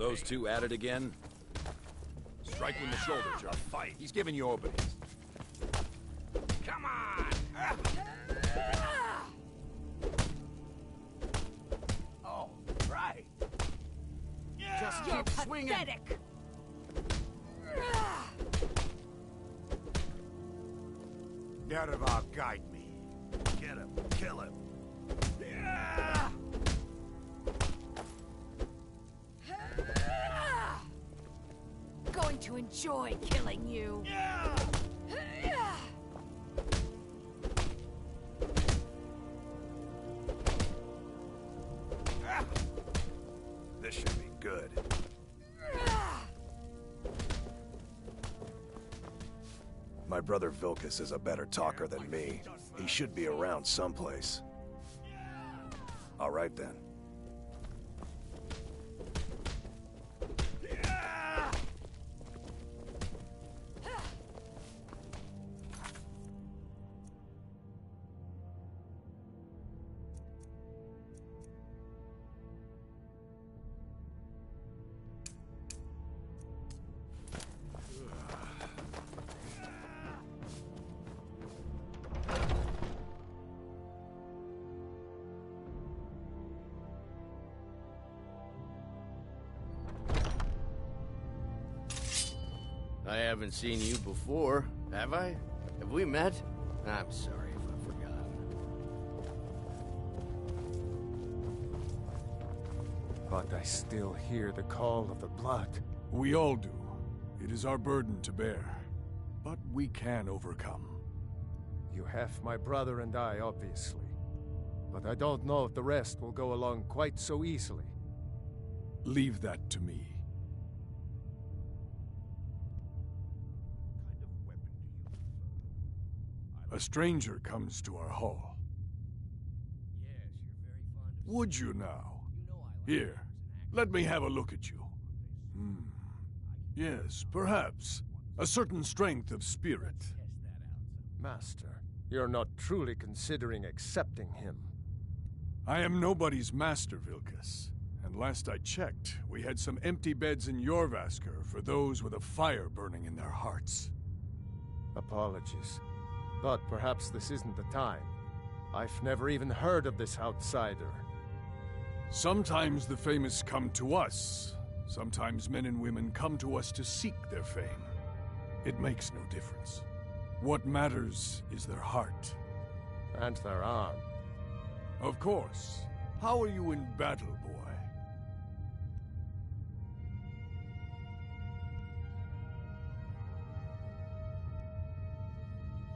those two at it again? Strike when the shoulders are fight. He's giving you openings. Come on! Oh, right. Just You're keep swinging. pathetic. Nerevar, guide me. Get him. Kill him. Going to enjoy killing you. This should be good. My brother Vilkas is a better talker than me. He should be around someplace. All right then. I haven't seen you before, have I? Have we met? I'm sorry if I've forgotten. But I still hear the call of the blood. We all do. It is our burden to bear. But we can overcome. You have my brother and I, obviously. But I don't know if the rest will go along quite so easily. Leave that to me. A stranger comes to our hall. Would you now? Here, let me have a look at you. Yes, perhaps. A certain strength of spirit. Master, you're not truly considering accepting him. I am nobody's master, Vilkas. And last I checked, we had some empty beds in Jorvaskr for those with a fire burning in their hearts. Apologies. But perhaps this isn't the time. I've never even heard of this outsider. Sometimes the famous come to us. Sometimes men and women come to us to seek their fame. It makes no difference. What matters is their heart. And their arm. Of course. How are you in battle, boy?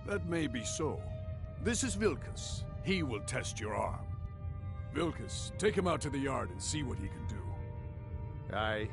That may be so. This is Vilkas. He will test your arm. Vilkas, take him out to the yard and see what he can do. Aye.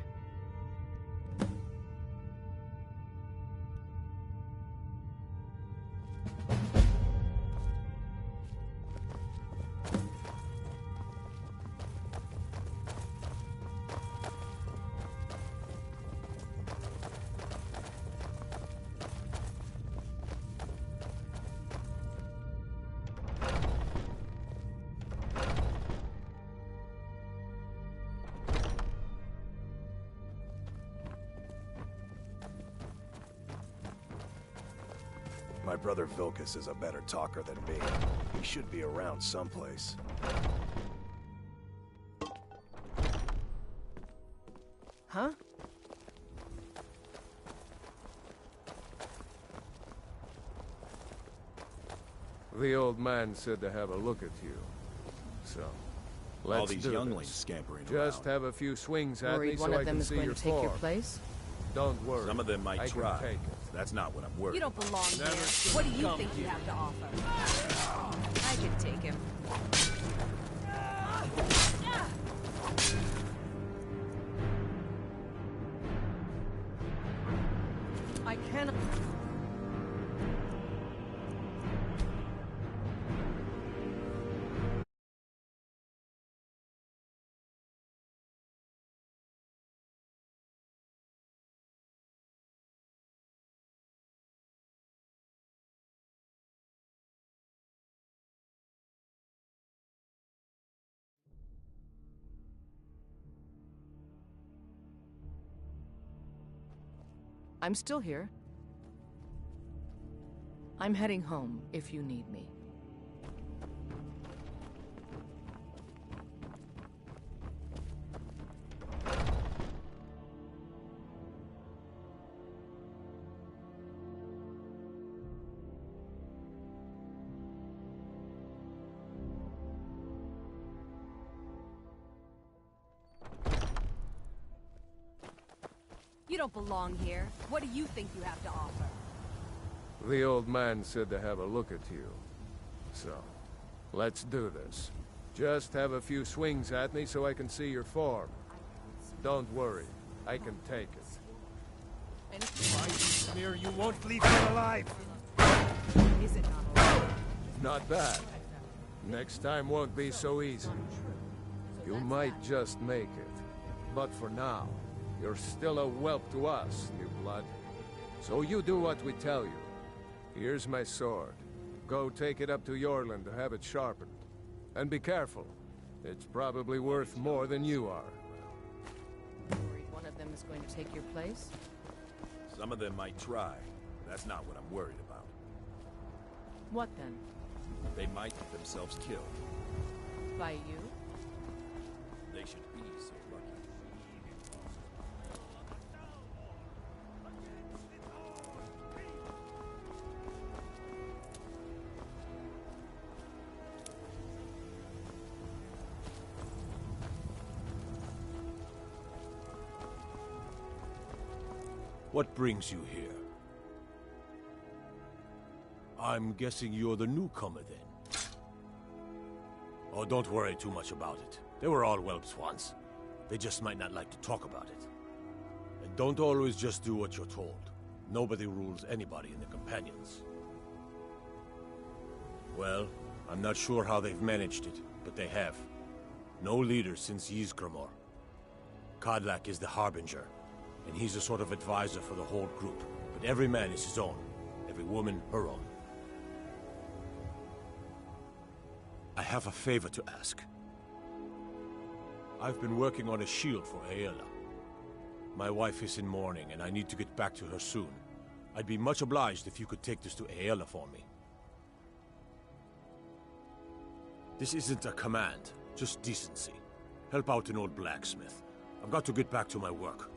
My brother Vilkas is a better talker than me. He should be around someplace. Huh? The old man said to have a look at you. So, let's All these do younglings this. scampering Just around. have a few swings at Worried me one so of I them can is see going your to take your form. place? Don't worry. Some of them might I try. can take it. That's not what I'm worried You don't belong here. What do you think you have to offer? I can take him. I cannot... I'm still here. I'm heading home if you need me. You don't belong here. What do you think you have to offer? The old man said to have a look at you. So, let's do this. Just have a few swings at me so I can see your form. Don't worry, I can take it. Smear, you won't leave him alive! Is it not alive? Not bad. Next time won't be so easy. You might just make it. But for now, you're still a whelp to us, new blood. So you do what we tell you. Here's my sword. Go take it up to Yorland to have it sharpened. And be careful. It's probably worth more than you are. Worried one of them is going to take your place? Some of them might try. That's not what I'm worried about. What then? They might get themselves killed. By you? They should be so lucky. What brings you here? I'm guessing you're the newcomer, then. Oh, don't worry too much about it. They were all whelps once. They just might not like to talk about it. And don't always just do what you're told. Nobody rules anybody in the Companions. Well, I'm not sure how they've managed it, but they have. No leader since Ysgramor. Kodlak is the Harbinger, and he's a sort of advisor for the whole group. But every man is his own. Every woman, her own. I have a favor to ask. I've been working on a shield for Aela. My wife is in mourning, and I need to get back to her soon. I'd be much obliged if you could take this to Aela for me. This isn't a command, just decency. Help out an old blacksmith. I've got to get back to my work.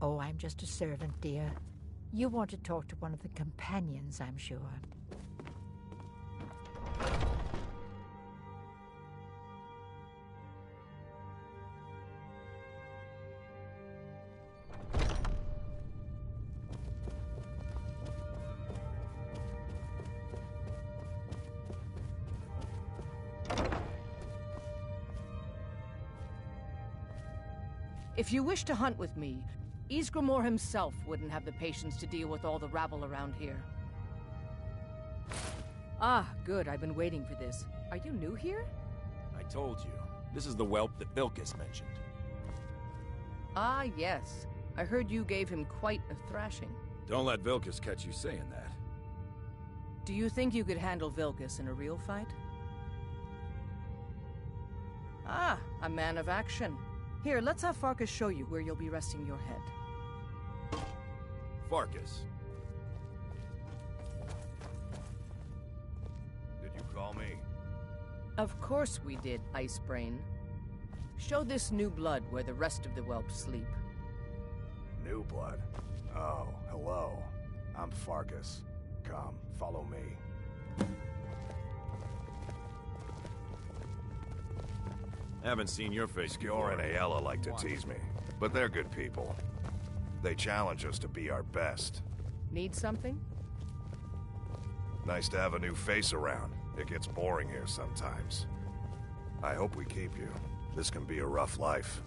Oh, I'm just a servant, dear. You want to talk to one of the companions, I'm sure. If you wish to hunt with me, Ysgramor himself wouldn't have the patience to deal with all the rabble around here. Ah, good. I've been waiting for this. Are you new here? I told you. This is the whelp that Vilkas mentioned. Ah, yes. I heard you gave him quite a thrashing. Don't let Vilkas catch you saying that. Do you think you could handle Vilkas in a real fight? Ah, a man of action. Here, let's have Farkas show you where you'll be resting your head. Farkas. Did you call me? Of course we did, Icebrain. Show this new blood where the rest of the whelps sleep. New blood? Oh, hello. I'm Farkas. Come, follow me. Haven't seen your face Skjor and before. Ayala like to tease me, but they're good people. They challenge us to be our best. Need something? Nice to have a new face around. It gets boring here sometimes. I hope we keep you. This can be a rough life.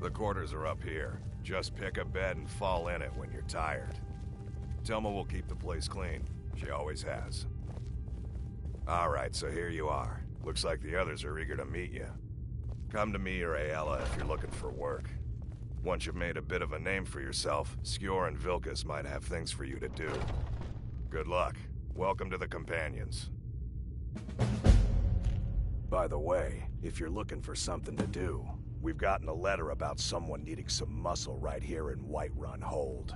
The quarters are up here. Just pick a bed and fall in it when you're tired. Telma will keep the place clean. She always has. Alright, so here you are. Looks like the others are eager to meet you. Come to me or Ayala if you're looking for work. Once you've made a bit of a name for yourself, Skjor and Vilkas might have things for you to do. Good luck. Welcome to the Companions. By the way, if you're looking for something to do, we've gotten a letter about someone needing some muscle right here in Whiterun Hold.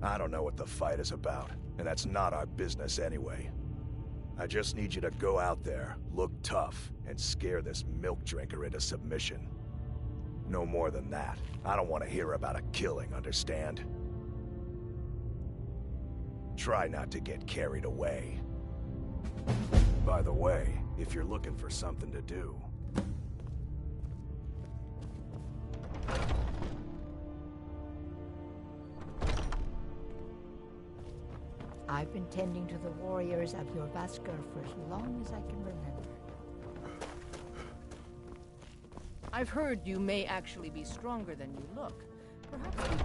I don't know what the fight is about, and that's not our business anyway. I just need you to go out there, look tough, and scare this milk drinker into submission. No more than that. I don't want to hear about a killing, understand? Try not to get carried away. By the way, if you're looking for something to do... I've been tending to the warriors of your Vaskar for as long as I can remember. I've heard you may actually be stronger than you look. Perhaps we...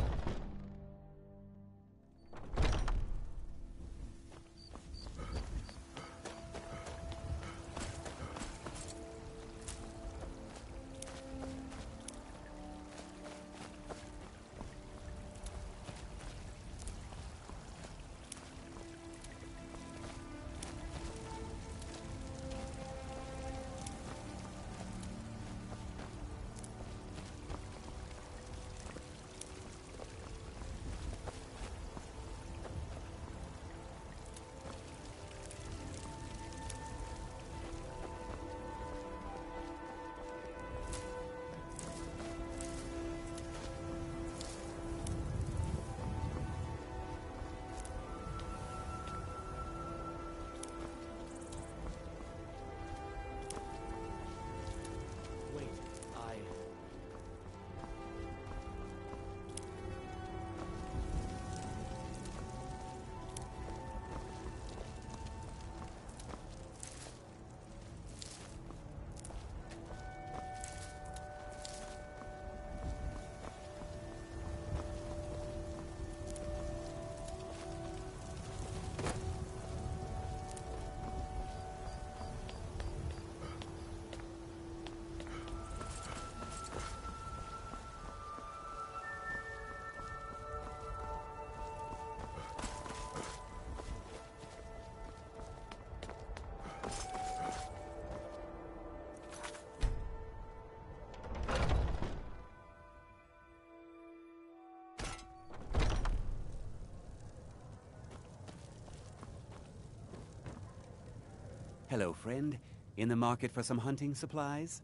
Hello, friend. In the market for some hunting supplies?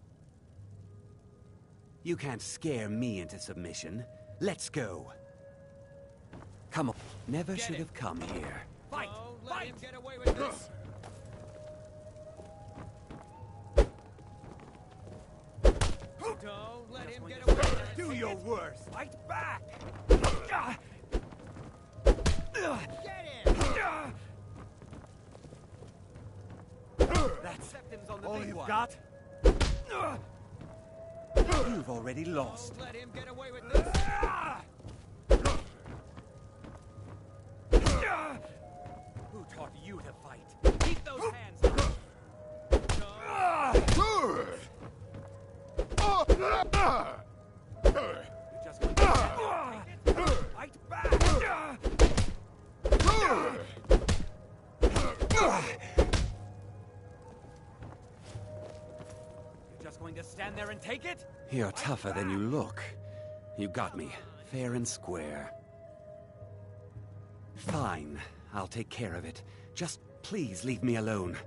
You can't scare me into submission. Let's go. Come on. Never should have come here. Fight! Let him get away with this! Don't let him get away with this! Do your worst! Fight back! Get him! That's Septim's on the all big you've one. got? You've already lost. Don't let him get away with this! Who taught you to fight? Keep those hands up! You're just going to fight back! You're just going to stand there and take it? You're tougher than you look. You got me, fair and square. Fine, I'll take care of it. Just please leave me alone.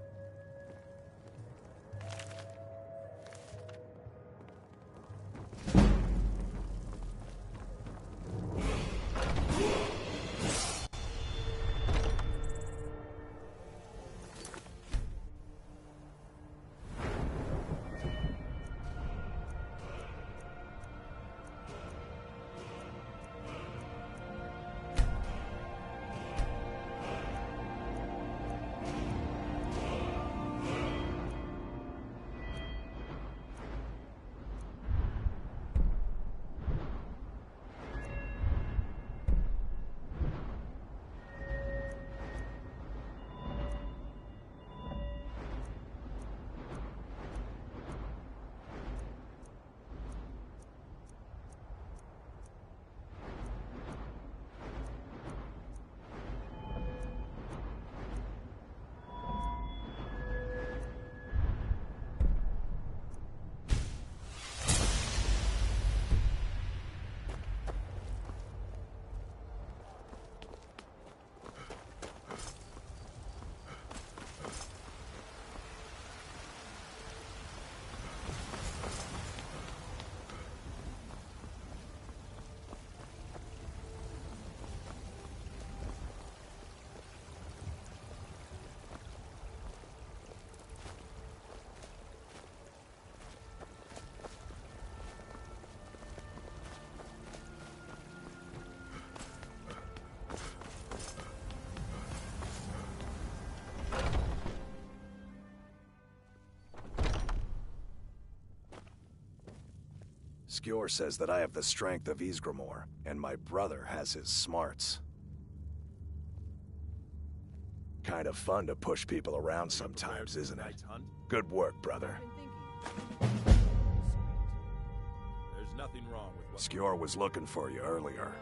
Skjor says that I have the strength of Ysgramor, and my brother has his smarts. Kind of fun to push people around sometimes, isn't it? Good work, brother. There's nothing wrong with what... Skjor was looking for you earlier.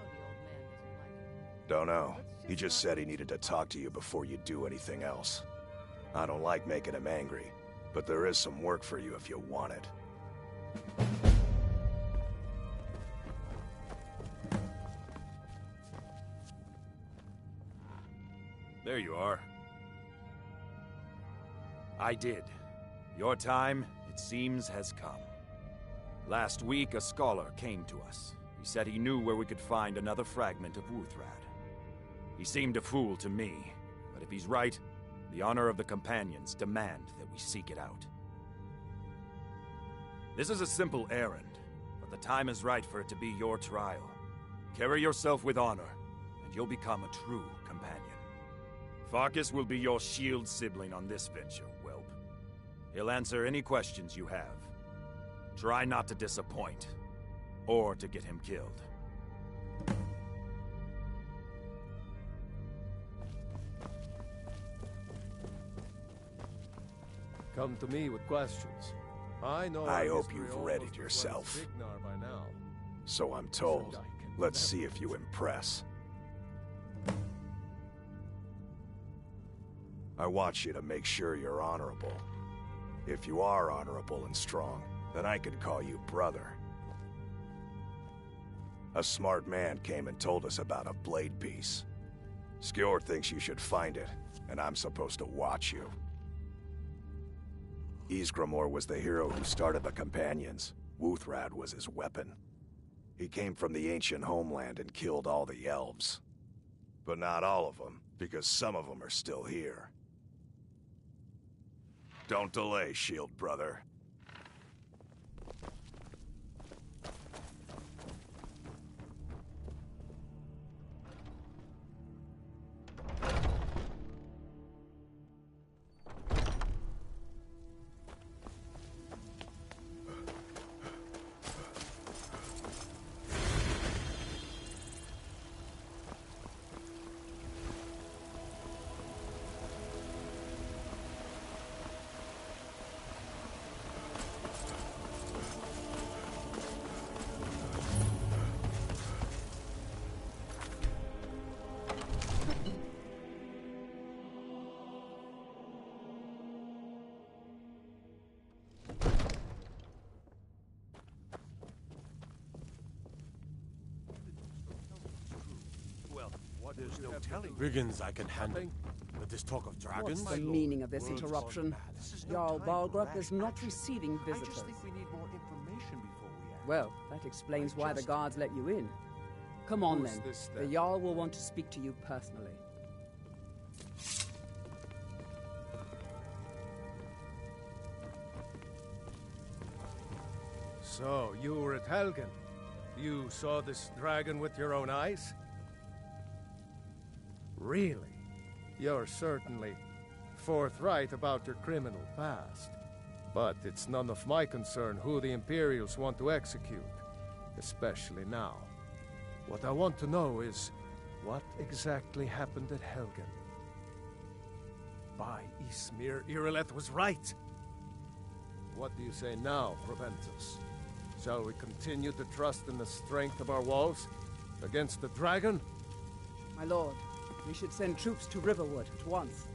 Don't know. He just said he needed to talk to you before you do anything else. I don't like making him angry, but there is some work for you if you want it. There you are. I did. Your time, it seems, has come. Last week, a scholar came to us. He said he knew where we could find another fragment of Wuthrad. He seemed a fool to me, but if he's right, the honor of the Companions demand that we seek it out. This is a simple errand, but the time is right for it to be your trial. Carry yourself with honor, and you'll become a true companion. Farkas will be your shield sibling on this venture, whelp. He'll answer any questions you have. Try not to disappoint, or to get him killed. Come to me with questions. I hope you've read it yourself. By now. So I'm told. Let's see if you impress. I want you to make sure you're honorable. If you are honorable and strong, then I can call you brother. A smart man came and told us about a blade piece. Skjor thinks you should find it, and I'm supposed to watch you. Ysgramor was the hero who started the Companions. Wuthrad was his weapon. He came from the ancient homeland and killed all the elves. But not all of them, because some of them are still here. Don't delay, Shield Brother. There's no telling. Brigands I can handle. But this talk of dragons... What's the meaning of this interruption? Jarl Balgrup is not receiving visitors. I just think we need more information before we act. Well, that explains why the guards let you in. Come on then. The Jarl will want to speak to you personally. So, you were at Helgen. You saw this dragon with your own eyes? Really? You're certainly forthright about your criminal past. But it's none of my concern who the Imperials want to execute, especially now. What I want to know is, what exactly happened at Helgen? By Ysmir, Irileth was right! What do you say now, Proventus? Shall we continue to trust in the strength of our walls against the dragon? My lord, we should send troops to Riverwood at once.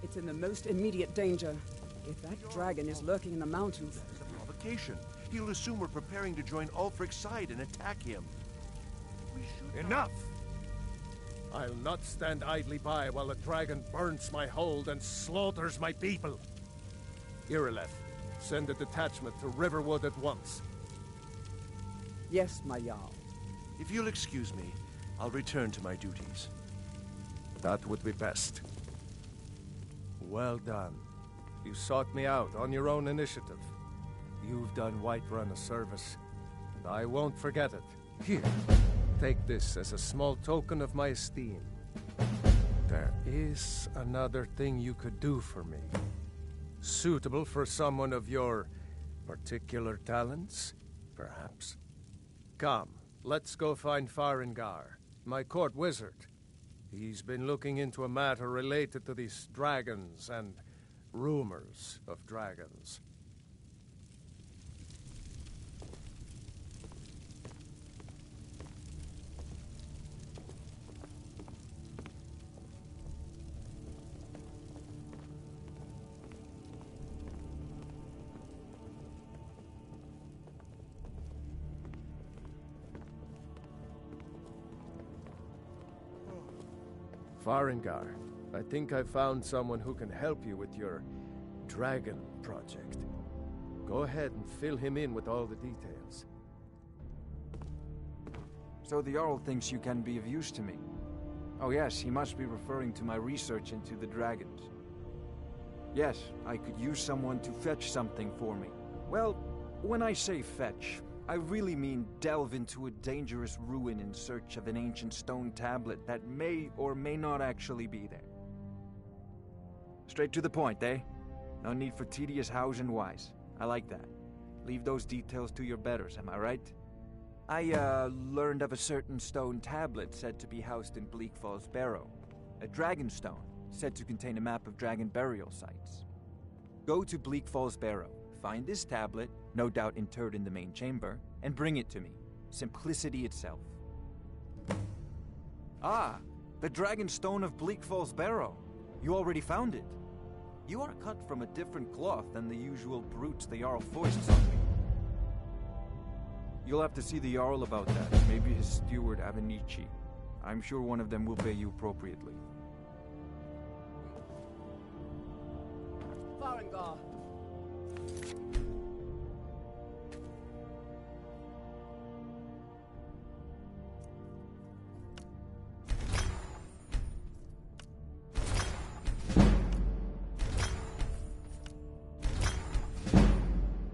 It's in the most immediate danger. If that dragon is lurking in the mountains... That is a provocation. He'll assume we're preparing to join Ulfric's side and attack him. Enough! I'll not stand idly by while the dragon burns my hold and slaughters my people. Irileth, send a detachment to Riverwood at once. Yes, my Jarl. If you'll excuse me, I'll return to my duties. That would be best. Well done. You sought me out on your own initiative. You've done Whiterun a service, and I won't forget it. Here, take this as a small token of my esteem. There is another thing you could do for me. Suitable for someone of your particular talents, perhaps. Come, let's go find Farengar, my court wizard. He's been looking into a matter related to these dragons and rumors of dragons. Farengar, I think I found someone who can help you with your dragon project. Go ahead and fill him in with all the details. So the Jarl thinks you can be of use to me. Oh yes, he must be referring to my research into the dragons. Yes, I could use someone to fetch something for me. Well, when I say fetch, I really mean delve into a dangerous ruin in search of an ancient stone tablet that may or may not actually be there. Straight to the point, eh? No need for tedious hows and whys. I like that. Leave those details to your betters, am I right? I, learned of a certain stone tablet said to be housed in Bleak Falls Barrow. A dragon stone, said to contain a map of dragon burial sites. Go to Bleak Falls Barrow, find this tablet, no doubt interred in the main chamber, and bring it to me. Simplicity itself. Ah, the dragon stone of Bleak Falls Barrow. You already found it. You are cut from a different cloth than the usual brutes the Jarl foists on me. You'll have to see the Jarl about that, maybe his steward Avenici. I'm sure one of them will pay you appropriately. Farengar!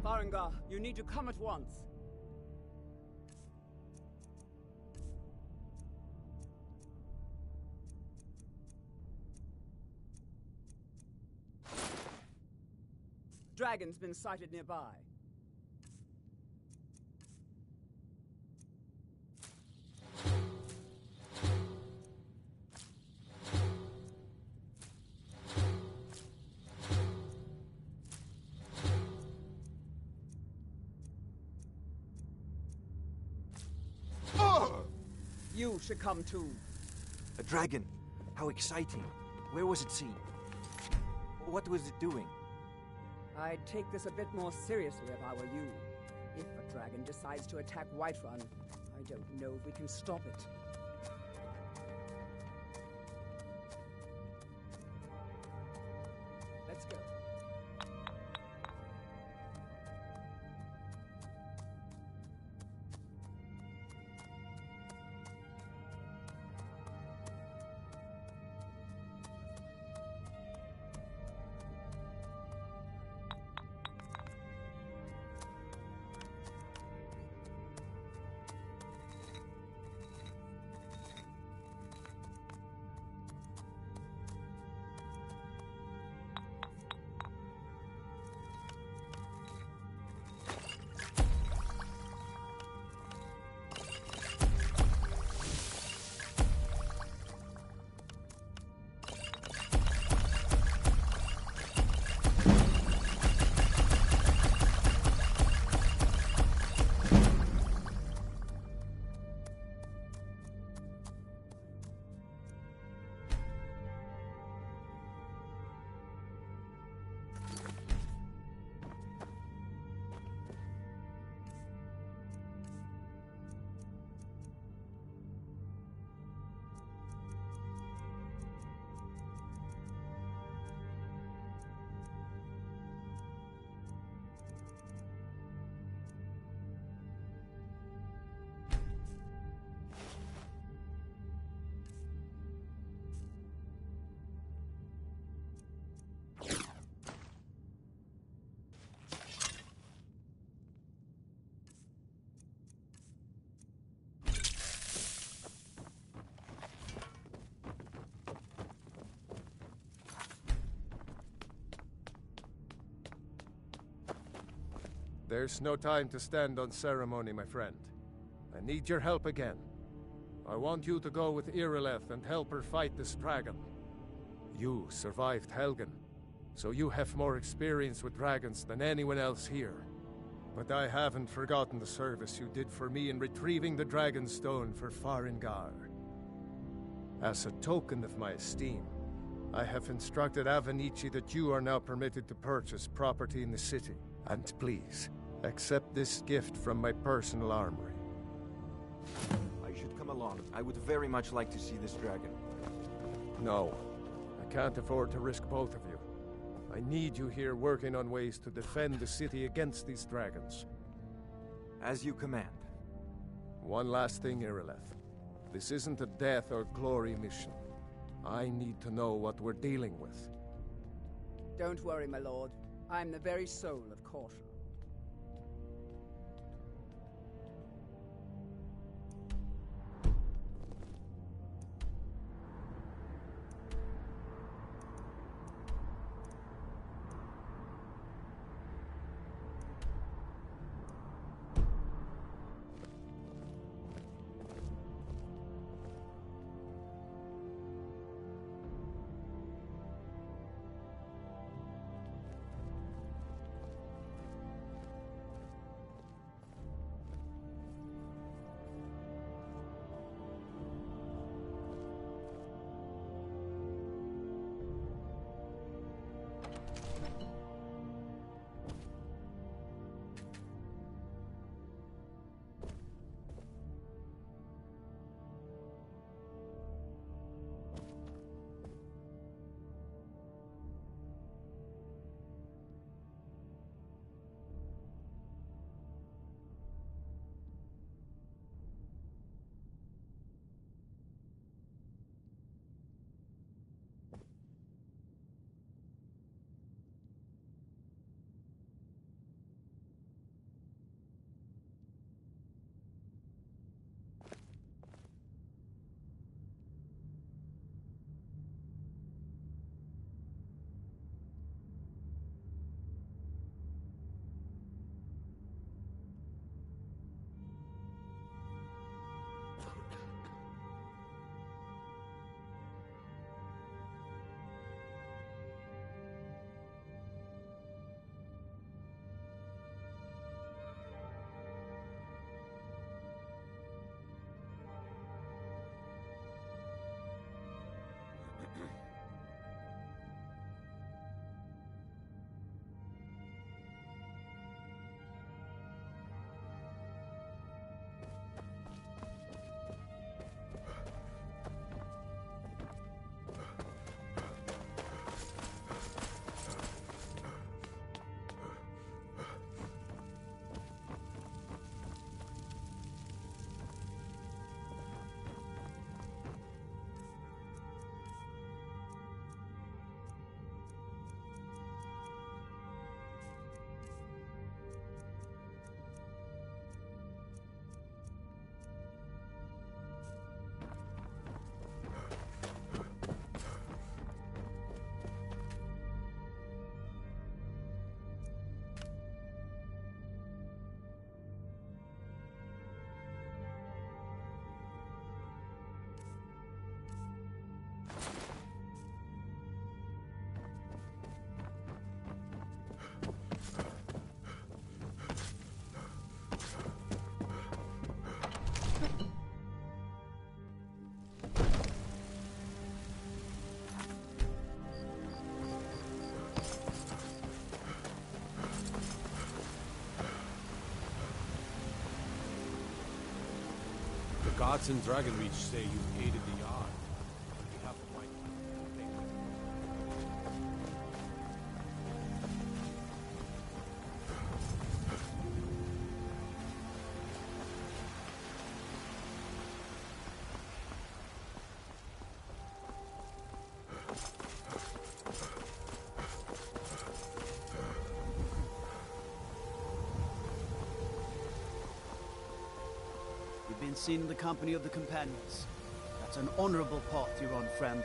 Farengar, you need to come at once. Dragon's been sighted nearby. You should come too. A dragon? How exciting. Where was it seen? What was it doing? I'd take this a bit more seriously if I were you. If a dragon decides to attack Whiterun, I don't know if we can stop it. Let's go. There's no time to stand on ceremony, my friend. I need your help again. I want you to go with Irileth and help her fight this dragon. You survived Helgen, so you have more experience with dragons than anyone else here. But I haven't forgotten the service you did for me in retrieving the Dragon Stone for Farengar. As a token of my esteem, I have instructed Avenici that you are now permitted to purchase property in the city. And please, accept this gift from my personal armory. I should come along. I would very much like to see this dragon. No, I can't afford to risk both of you. I need you here working on ways to defend the city against these dragons. As you command. One last thing, Irileth. This isn't a death or glory mission. I need to know what we're dealing with. Don't worry, my lord. I'm the very soul of caution. The gods in Dragonreach say you aided the Yard. On behalf of my people, You've been seen in the company of the companions. That's an honorable path you're on, friend.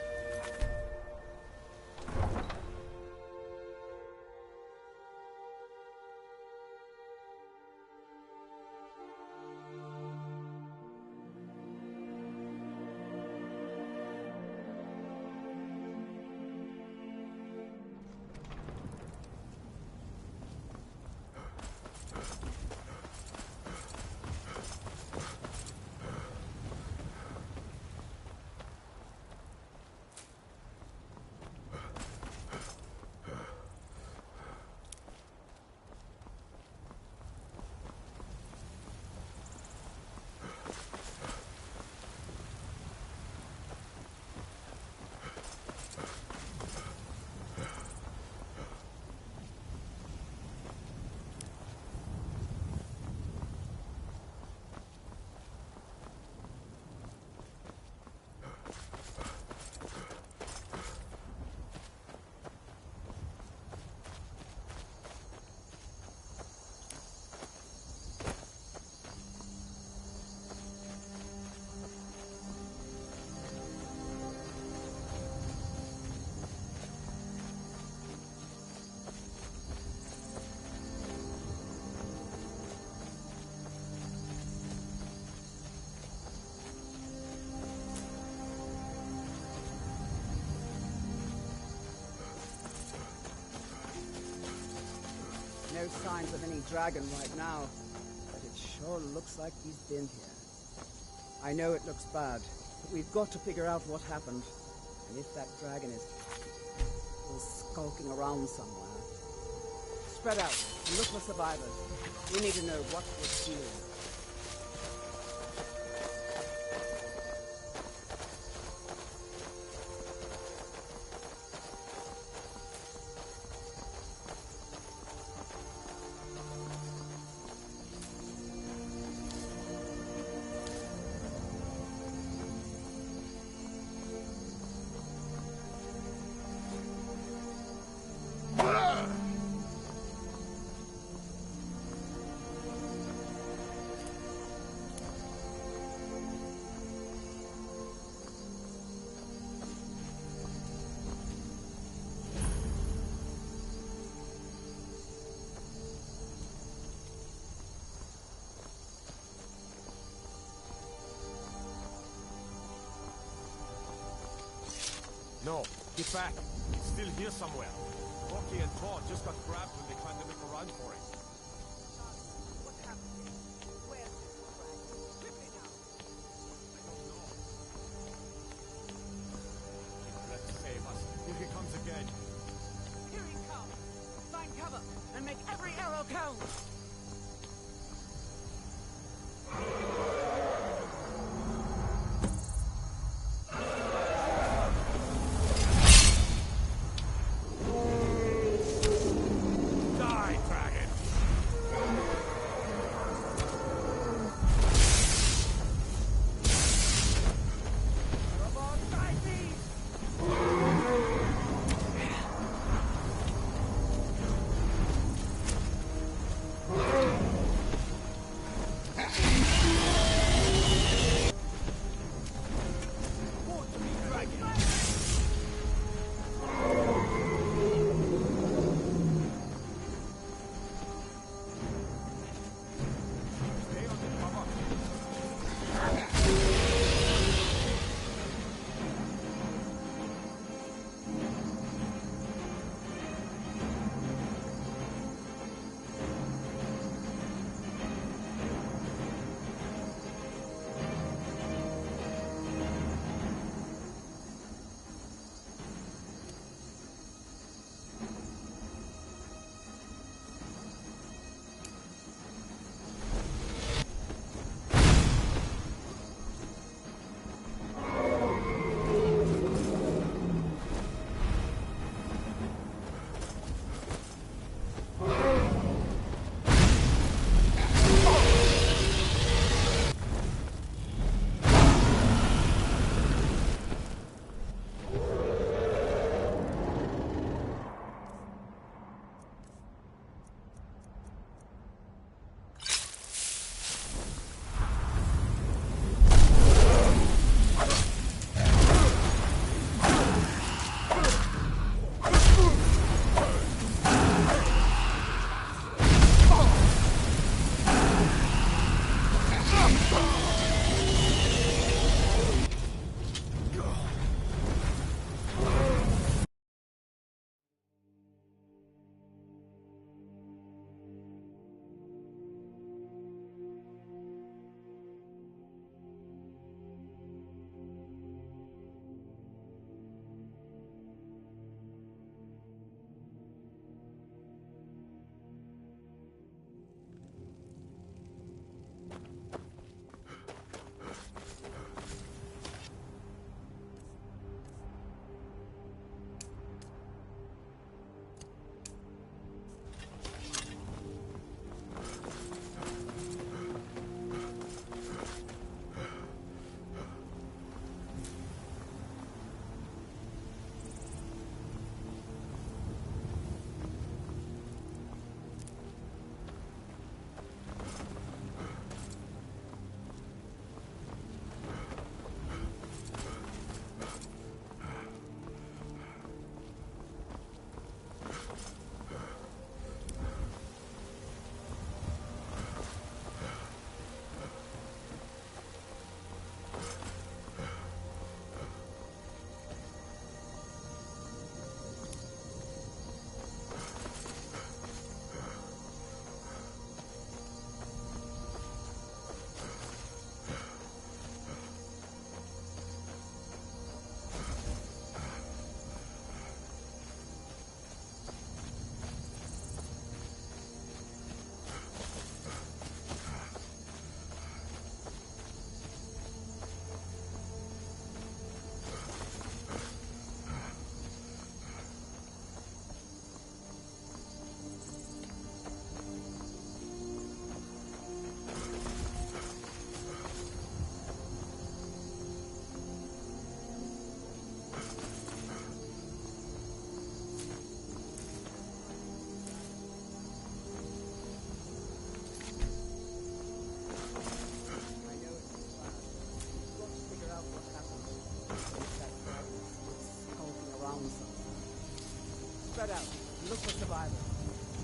no signs of any dragon right now, but it sure looks like he's been here. I know it looks bad, but we've got to figure out what happened. And if that dragon is skulking around somewhere. Spread out and look for survivors. We need to know what was doing. No, get back. It's still here somewhere. Rocky and Todd just got grabbed when they tried to make a run for it. What happened? Where's this dragon? Quickly now! I don't know. Let's save us. Here he comes again. Here he comes! Find cover and make every arrow count!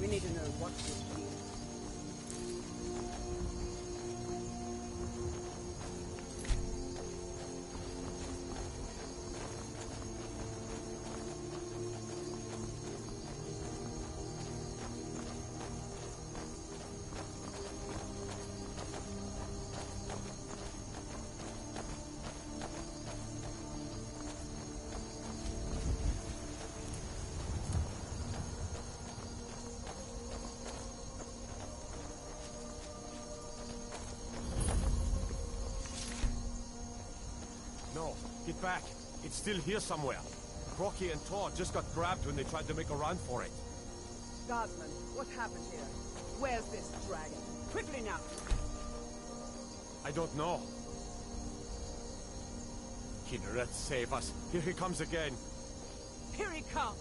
We need to know what this means. No, get back. It's still here somewhere. Rocky and Tor just got grabbed when they tried to make a run for it. Guardsman, what happened here? Where's this dragon? Quickly now! I don't know. Kinneret, save us. Here he comes again. Here he comes!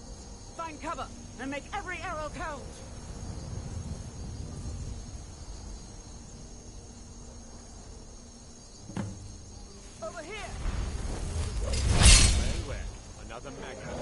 Find cover, and make every arrow count! Over here! Well, another magnet.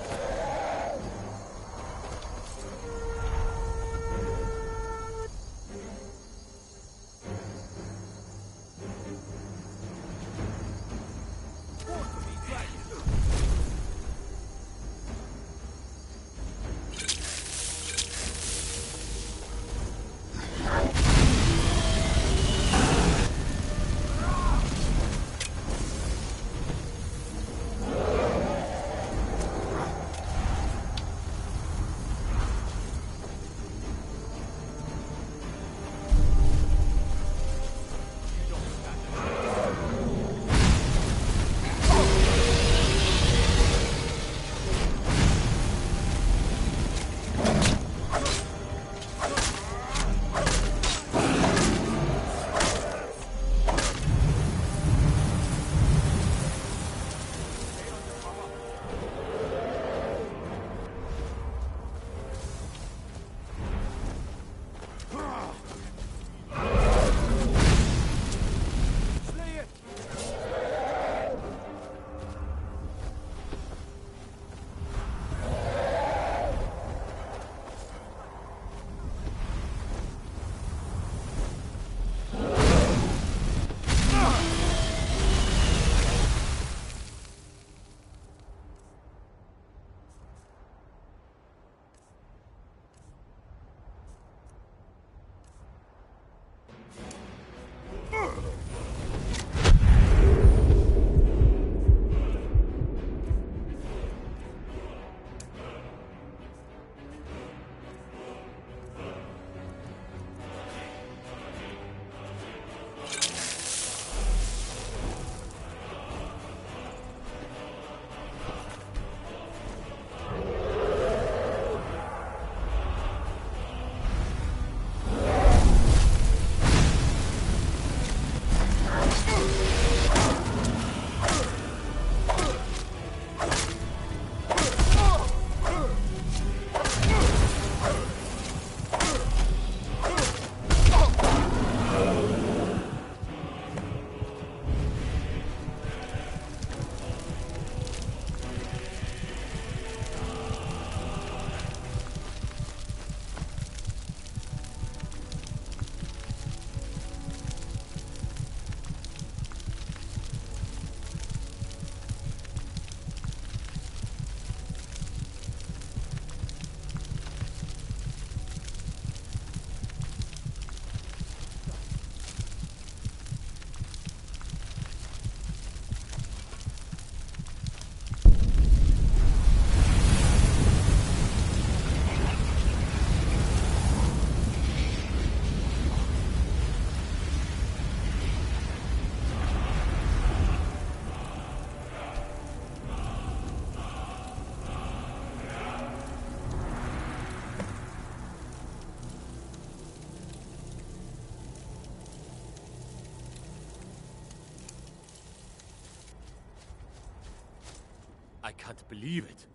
I can't believe it.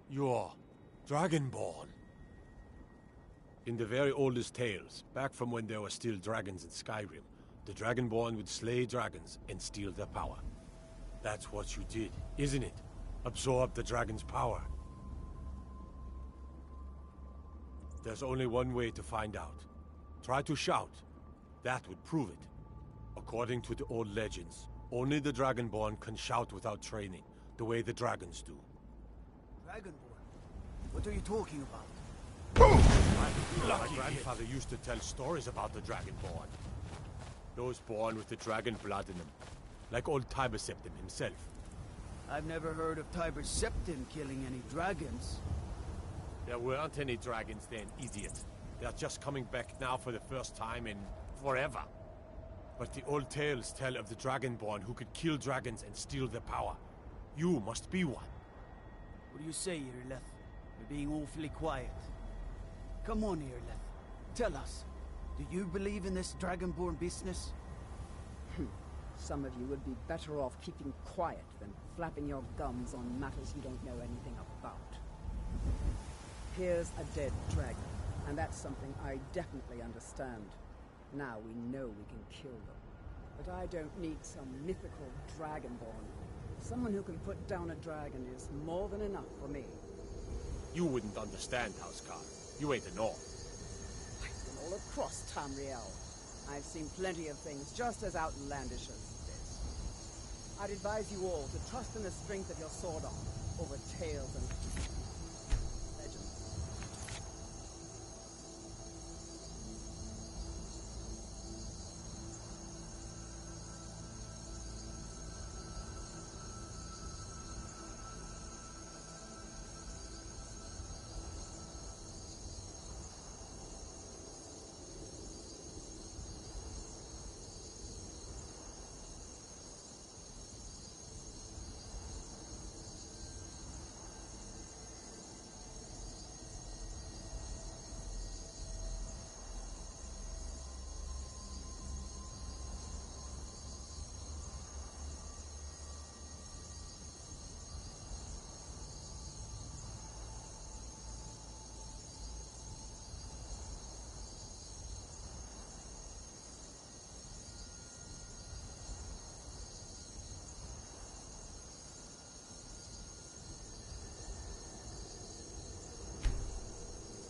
You're Dragonborn. In the very oldest tales, back from when there were still dragons in Skyrim, the Dragonborn would slay dragons and steal their power. That's what you did, isn't it? Absorb the dragon's power. There's only one way to find out. Try to shout. That would prove it. According to the old legends, only the Dragonborn can shout without training, the way the dragons do. Dragonborn? What are you talking about? My grandfather used to tell stories about the Dragonborn. Those born with the dragon blood in them. Like old Tiber Septim himself. I've never heard of Tiber Septim killing any dragons. There weren't any dragons then, idiot. They're just coming back now for the first time in forever. But the old tales tell of the Dragonborn who could kill dragons and steal their power. You must be one. What do you say, Irleth? You're being awfully quiet. Come on, Irleth. Tell us. Do you believe in this Dragonborn business? Some of you would be better off keeping quiet than flapping your gums on matters you don't know anything about. Here's a dead dragon, and that's something I definitely understand. Now we know we can kill them. But I don't need some mythical Dragonborn. Someone who can put down a dragon is more than enough for me. You wouldn't understand, Housecarl. You ain't a Norn. I've been all across Tamriel. I've seen plenty of things just as outlandish as this. I'd advise you all to trust in the strength of your sword arm over tales and legends.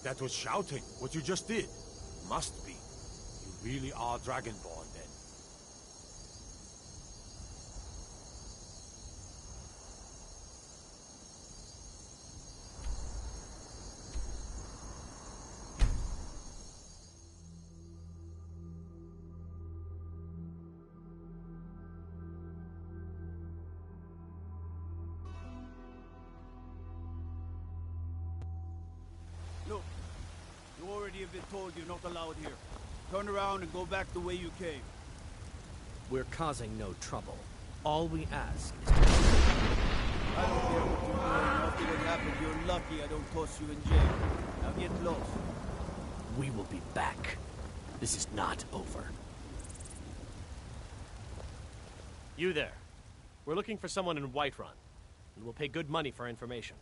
That was shouting, what you just did. Must be. You really are Dragonborn, then. Look, you already have been told you're not allowed here. Turn around and go back the way you came. We're causing no trouble. All we ask is I don't care what you're doing. After what happened, you're lucky I don't toss you in jail. Now get lost. we will be back. This is not over. You there. We're looking for someone in Whiterun, and we'll pay good money for information.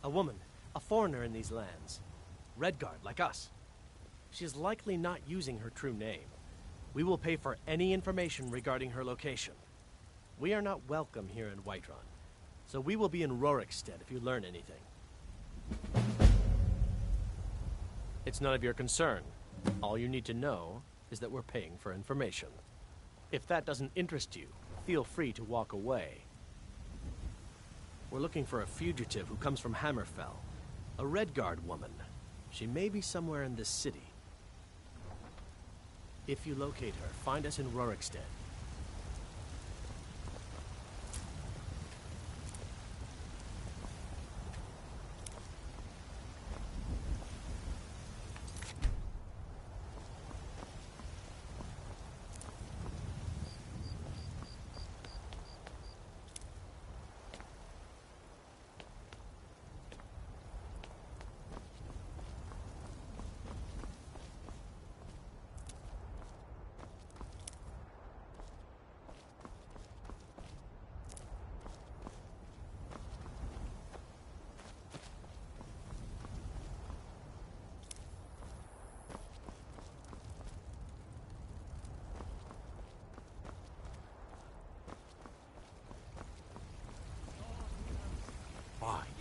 A woman, a foreigner in these lands. Redguard, like us. She is likely not using her true name. We will pay for any information regarding her location. We are not welcome here in Whiterun, so we will be in Rorikstead if you learn anything. It's none of your concern. All you need to know is that we're paying for information. If that doesn't interest you, feel free to walk away. We're looking for a fugitive who comes from Hammerfell. A Redguard woman. She may be somewhere in this city. If you locate her, find us in Rorikstead.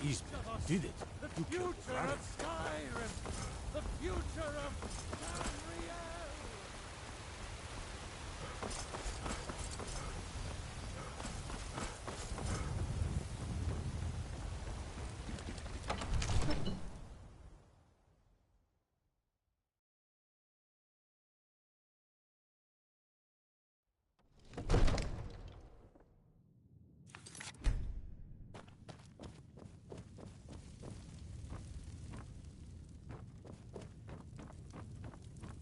Eastman, you did it. The You killed future Dragon. of Skyrim! The future of Tamriel!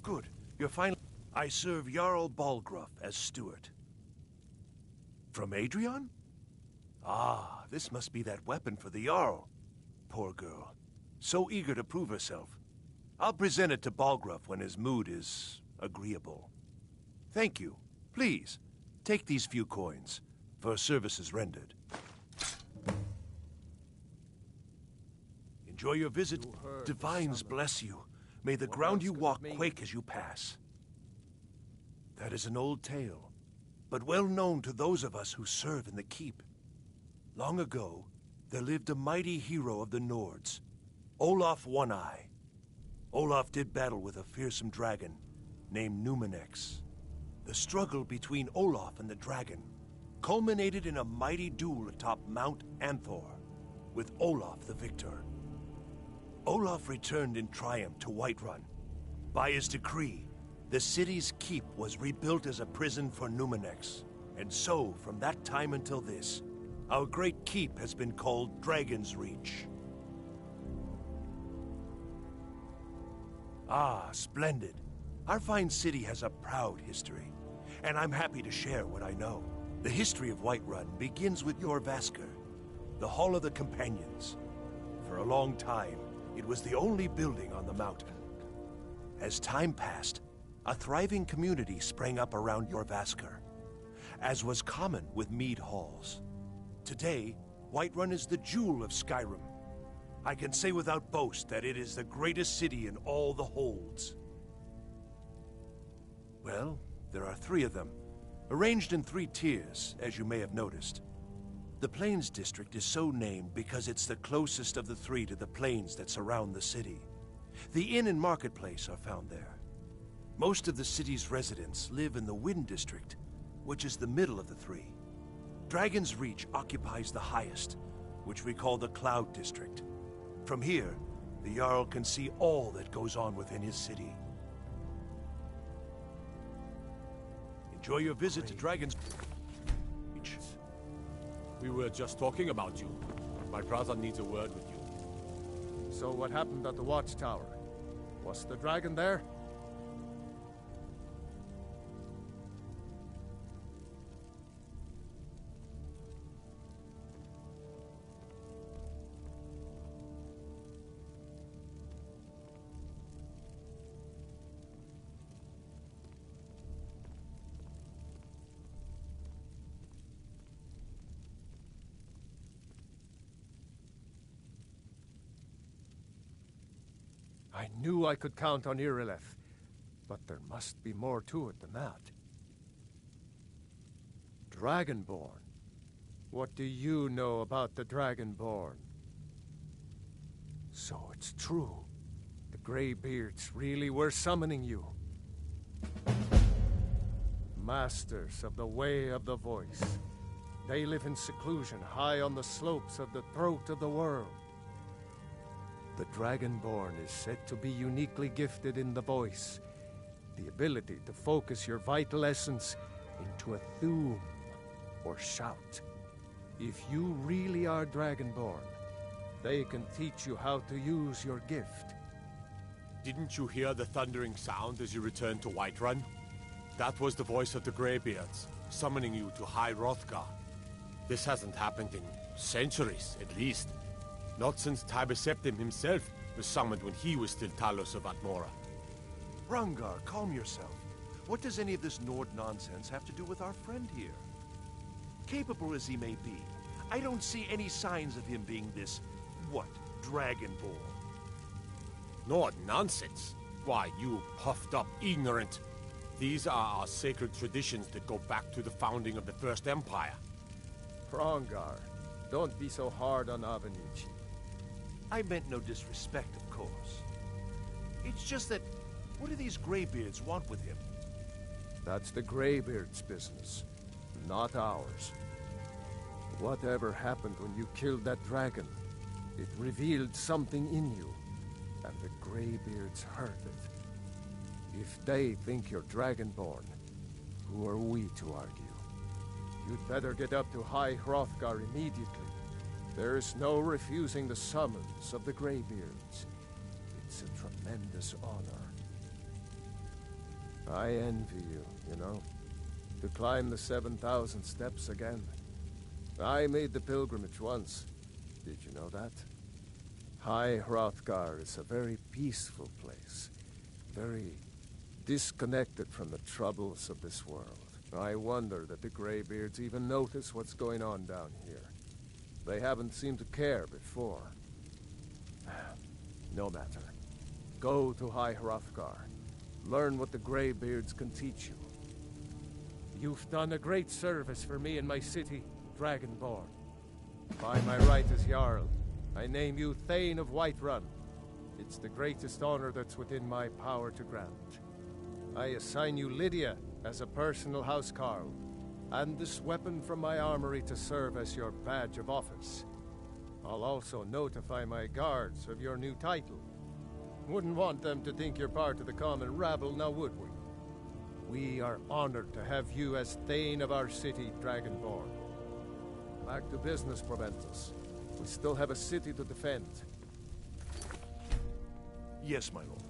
Good. You're finally... I serve Jarl Balgruuf as steward. From Adrian? Ah, this must be that weapon for the Jarl. Poor girl. So eager to prove herself. I'll present it to Balgruuf when his mood is agreeable. Thank you. Please, take these few coins for services rendered. Enjoy your visit. Divines bless you. May the ground you walk quake as you pass. That is an old tale, but well known to those of us who serve in the keep. Long ago, there lived a mighty hero of the Nords, Olaf One-Eye. Olaf did battle with a fearsome dragon named Numenex. The struggle between Olaf and the dragon culminated in a mighty duel atop Mount Anthor, with Olaf the victor. Olaf returned in triumph to Whiterun. By his decree, the city's keep was rebuilt as a prison for Numenex. And so, from that time until this, our great keep has been called Dragon's Reach. Ah, splendid. Our fine city has a proud history, and I'm happy to share what I know. The history of Whiterun begins with Jorrvaskr, the Hall of the Companions. For a long time, it was the only building on the mountain. As time passed, a thriving community sprang up around Jorrvaskr, as was common with mead halls. Today, Whiterun is the jewel of Skyrim. I can say without boast that it is the greatest city in all the holds. Well, there are 3 of them, arranged in 3 tiers, as you may have noticed. The Plains District is so named because it's the closest of the 3 to the plains that surround the city. The inn and marketplace are found there. Most of the city's residents live in the Wind District, which is the middle of the 3. Dragon's Reach occupies the highest, which we call the Cloud District. From here, the Jarl can see all that goes on within his city. Enjoy your visit to Dragon's Reach. We were just talking about you. My brother needs a word with you. So what happened at the Watchtower? Was the dragon there? I knew I could count on Irileth, but there must be more to it than that. Dragonborn. What do you know about the Dragonborn? So it's true. The Greybeards really were summoning you. Masters of the Way of the Voice. They live in seclusion high on the slopes of the throat of the world. The Dragonborn is said to be uniquely gifted in the voice, the ability to focus your vital essence into a thum, or shout. If you really are Dragonborn, they can teach you how to use your gift. Didn't you hear the thundering sound as you returned to Whiterun? That was the voice of the Greybeards, summoning you to High Hrothgar. This hasn't happened in centuries, at least. Not since Tiber Septim himself was summoned when he was still Talos of Atmora. Hrongar, calm yourself. What does any of this Nord nonsense have to do with our friend here? Capable as he may be, I don't see any signs of him being this, Dragonborn. Nord nonsense? Why, you puffed up ignorant. These are our sacred traditions that go back to the founding of the First Empire. Hrongar, don't be so hard on Avenici. I meant no disrespect, of course. It's just that, what do these Greybeards want with him? That's the Greybeards' business, not ours. Whatever happened when you killed that dragon, it revealed something in you, and the Greybeards heard it. If they think you're Dragonborn, who are we to argue? You'd better get up to High Hrothgar immediately. There's no refusing the summons of the Greybeards. It's a tremendous honor. I envy you, you know, to climb the 7,000 steps again. I made the pilgrimage once. Did you know that? High Hrothgar is a very peaceful place. Very disconnected from the troubles of this world. I wonder that the Greybeards even notice what's going on down here. They haven't seemed to care before. No matter. Go to High Hrothgar. Learn what the Greybeards can teach you. You've done a great service for me and my city, Dragonborn. By my right as Jarl, I name you Thane of Whiterun. It's the greatest honor that's within my power to grant. I assign you Lydia as a personal housecarl, and this weapon from my armory to serve as your badge of office. I'll also notify my guards of your new title. Wouldn't want them to think you're part of the common rabble, now would we? We are honored to have you as Thane of our city, Dragonborn. Back to business, Proventus. We still have a city to defend. Yes, my lord.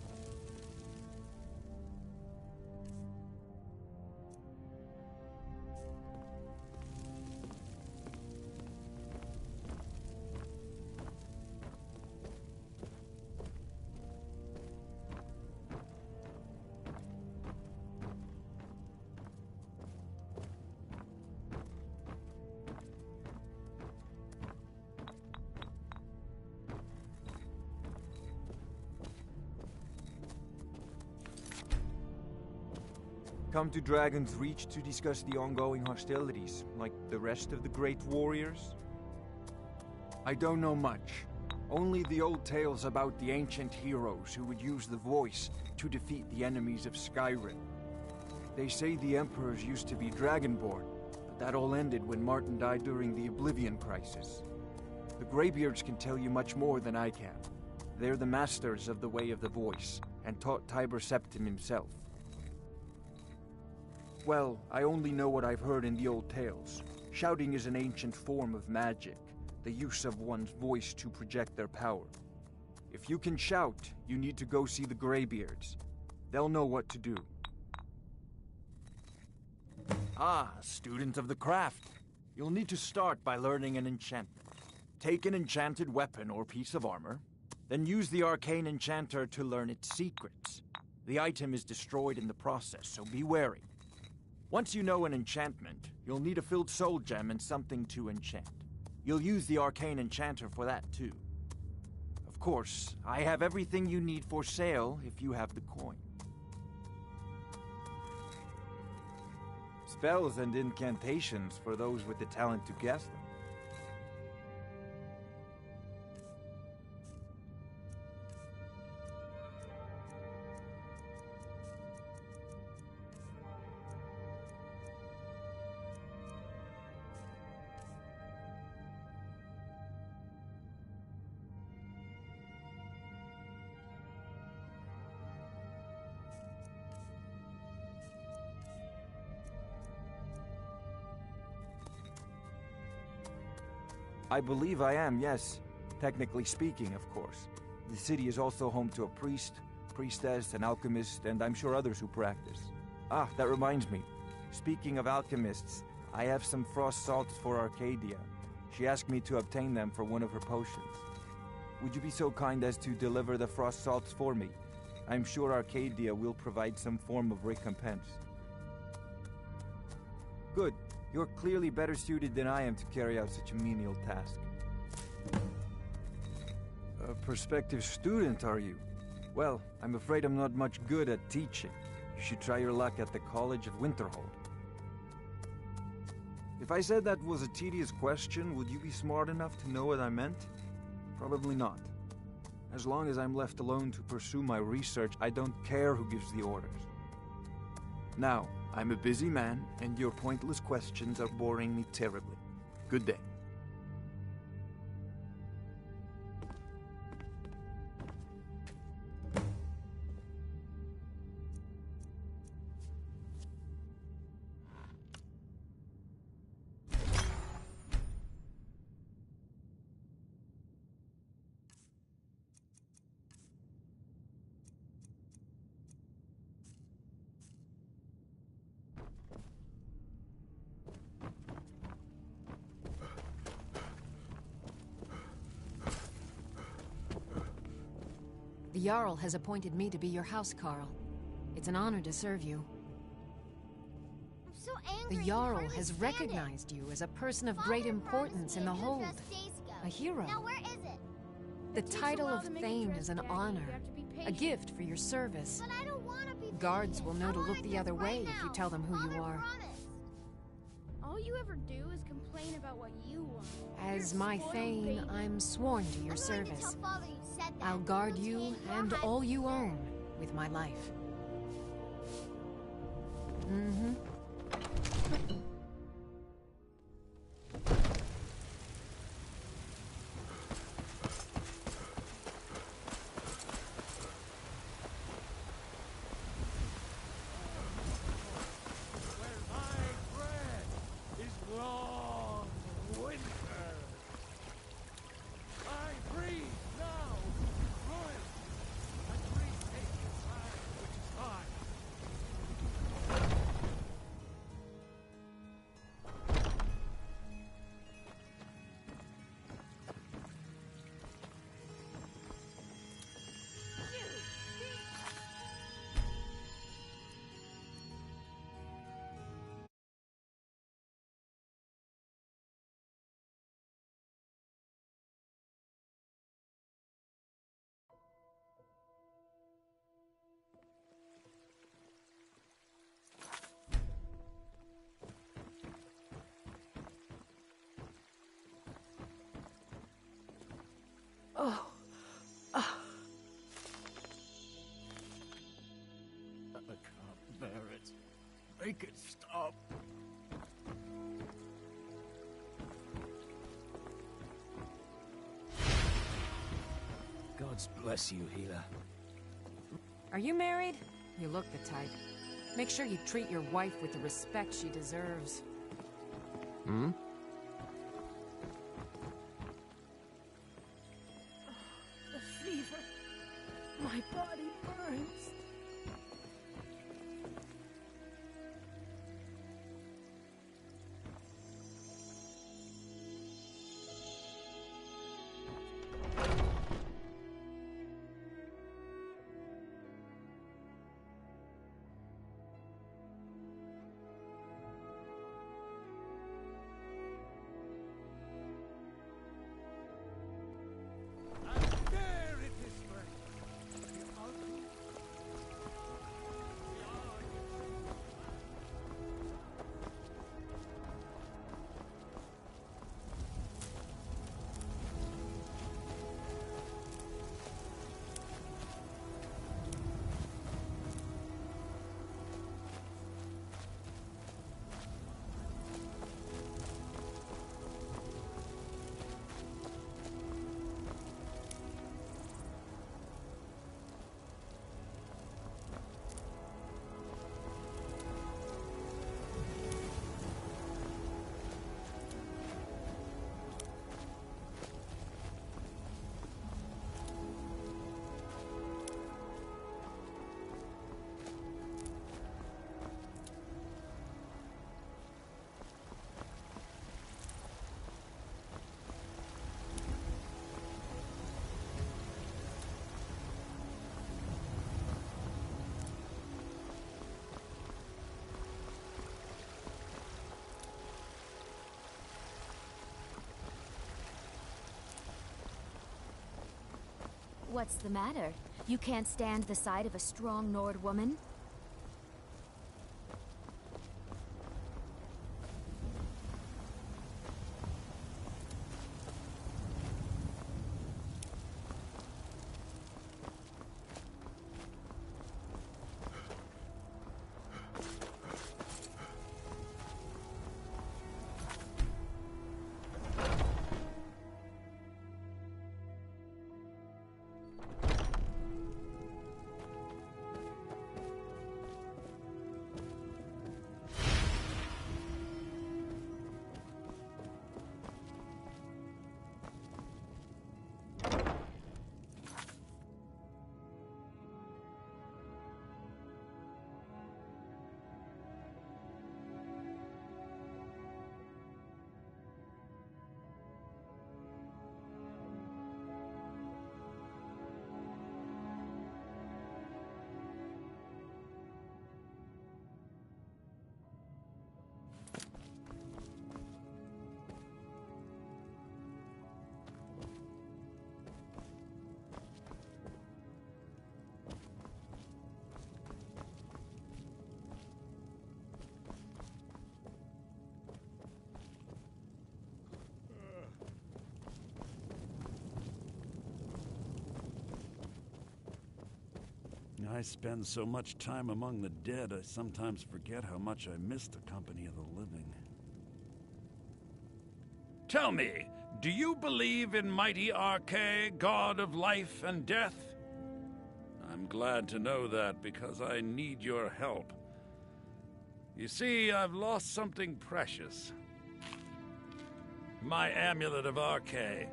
Come to Dragon's Reach to discuss the ongoing hostilities, like the rest of the great warriors? I don't know much. Only the old tales about the ancient heroes who would use the voice to defeat the enemies of Skyrim. They say the emperors used to be Dragonborn, but that all ended when Martin died during the Oblivion Crisis. The Greybeards can tell you much more than I can. They're the masters of the Way of the Voice, and taught Tiber Septim himself. Well, I only know what I've heard in the old tales. Shouting is an ancient form of magic, the use of one's voice to project their power. If you can shout, you need to go see the Greybeards. They'll know what to do. Ah, student of the craft. You'll need to start by learning an enchantment. Take an enchanted weapon or piece of armor, then use the arcane enchanter to learn its secrets. The item is destroyed in the process, so be wary. Once you know an enchantment, you'll need a filled soul gem and something to enchant. You'll use the arcane enchanter for that too. Of course, I have everything you need for sale if you have the coin. Spells and incantations for those with the talent to guess them. I believe I am, yes. Technically speaking, of course. The city is also home to a priest, priestess, an alchemist, and I'm sure others who practice. Ah, that reminds me. Speaking of alchemists, I have some frost salts for Arcadia. She asked me to obtain them for one of her potions. Would you be so kind as to deliver the frost salts for me? I'm sure Arcadia will provide some form of recompense. Good. You're clearly better suited than I am to carry out such a menial task. A prospective student, are you? Well, I'm afraid I'm not much good at teaching. You should try your luck at the College of Winterhold. If I said that was a tedious question, would you be smart enough to know what I meant? Probably not. As long as I'm left alone to pursue my research, I don't care who gives the orders. Now, I'm a busy man, and your pointless questions are boring me terribly. Good day. The Jarl has appointed me to be your housecarl. It's an honor to serve you. I'm so angry. The Jarl has recognized you as a person of great importance in the Hold. A hero. Now where is it? The title of Thane is an honor, a gift for your service. But I don't want to be Guards will know to look the other way if you tell them who you are. All you ever do is complain about what you want. As my Thane, I'm sworn to your service. I'll guard you and all you own with my life. Mm-hmm. Oh. Ah. I can't bear it. Make it stop. Gods bless you, healer. Are you married? You look the type. Make sure you treat your wife with the respect she deserves. Hmm? The fever. My body burns. What's the matter? You can't stand the sight of a strong Nord woman? I spend so much time among the dead, I sometimes forget how much I miss the company of the living. Tell me, do you believe in mighty Arche, god of life and death? I'm glad to know that, because I need your help. You see, I've lost something precious. My amulet of Arche.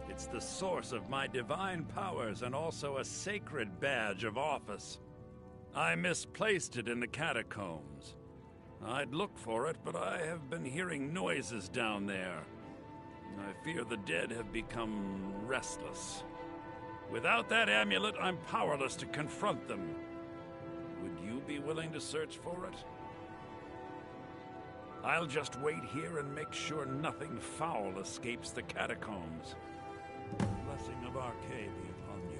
It's the source of my divine powers and also a sacred badge of office. I misplaced it in the catacombs. I'd look for it, but I have been hearing noises down there. I fear the dead have become restless. Without that amulet, I'm powerless to confront them. Would you be willing to search for it? I'll just wait here and make sure nothing foul escapes the catacombs. The blessing of Arche be upon you.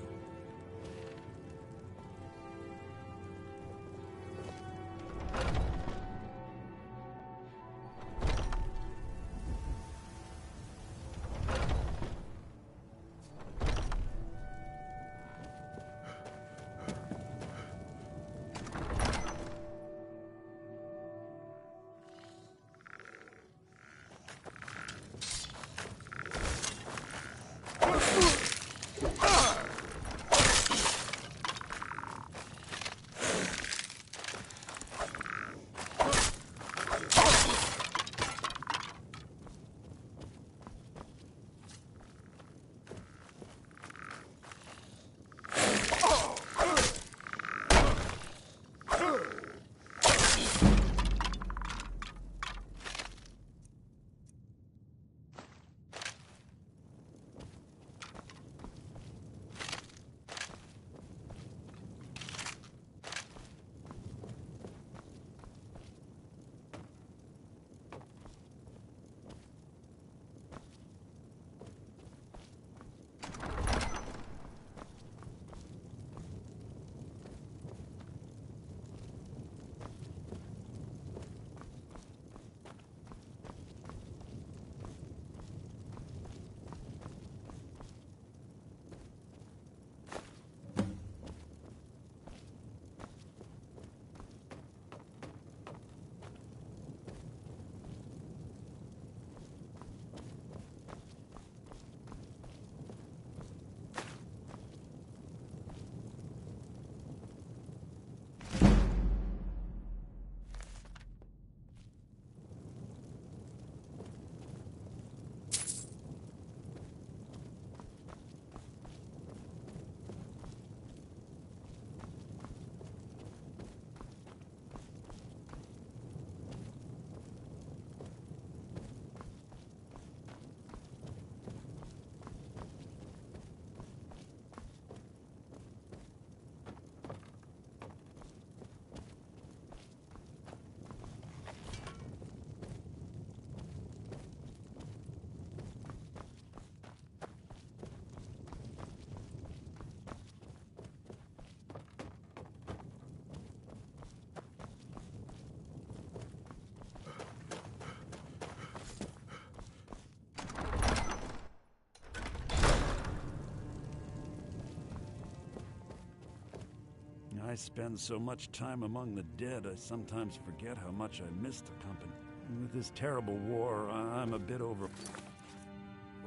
I spend so much time among the dead, I sometimes forget how much I miss the company. With this terrible war, I'm a bit over...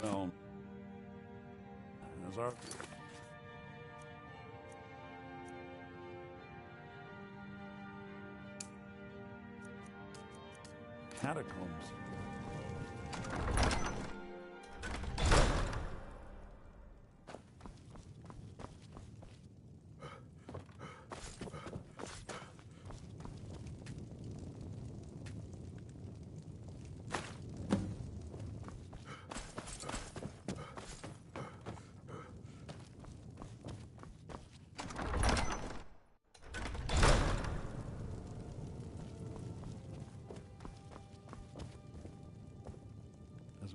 Well... As our... Catacombs.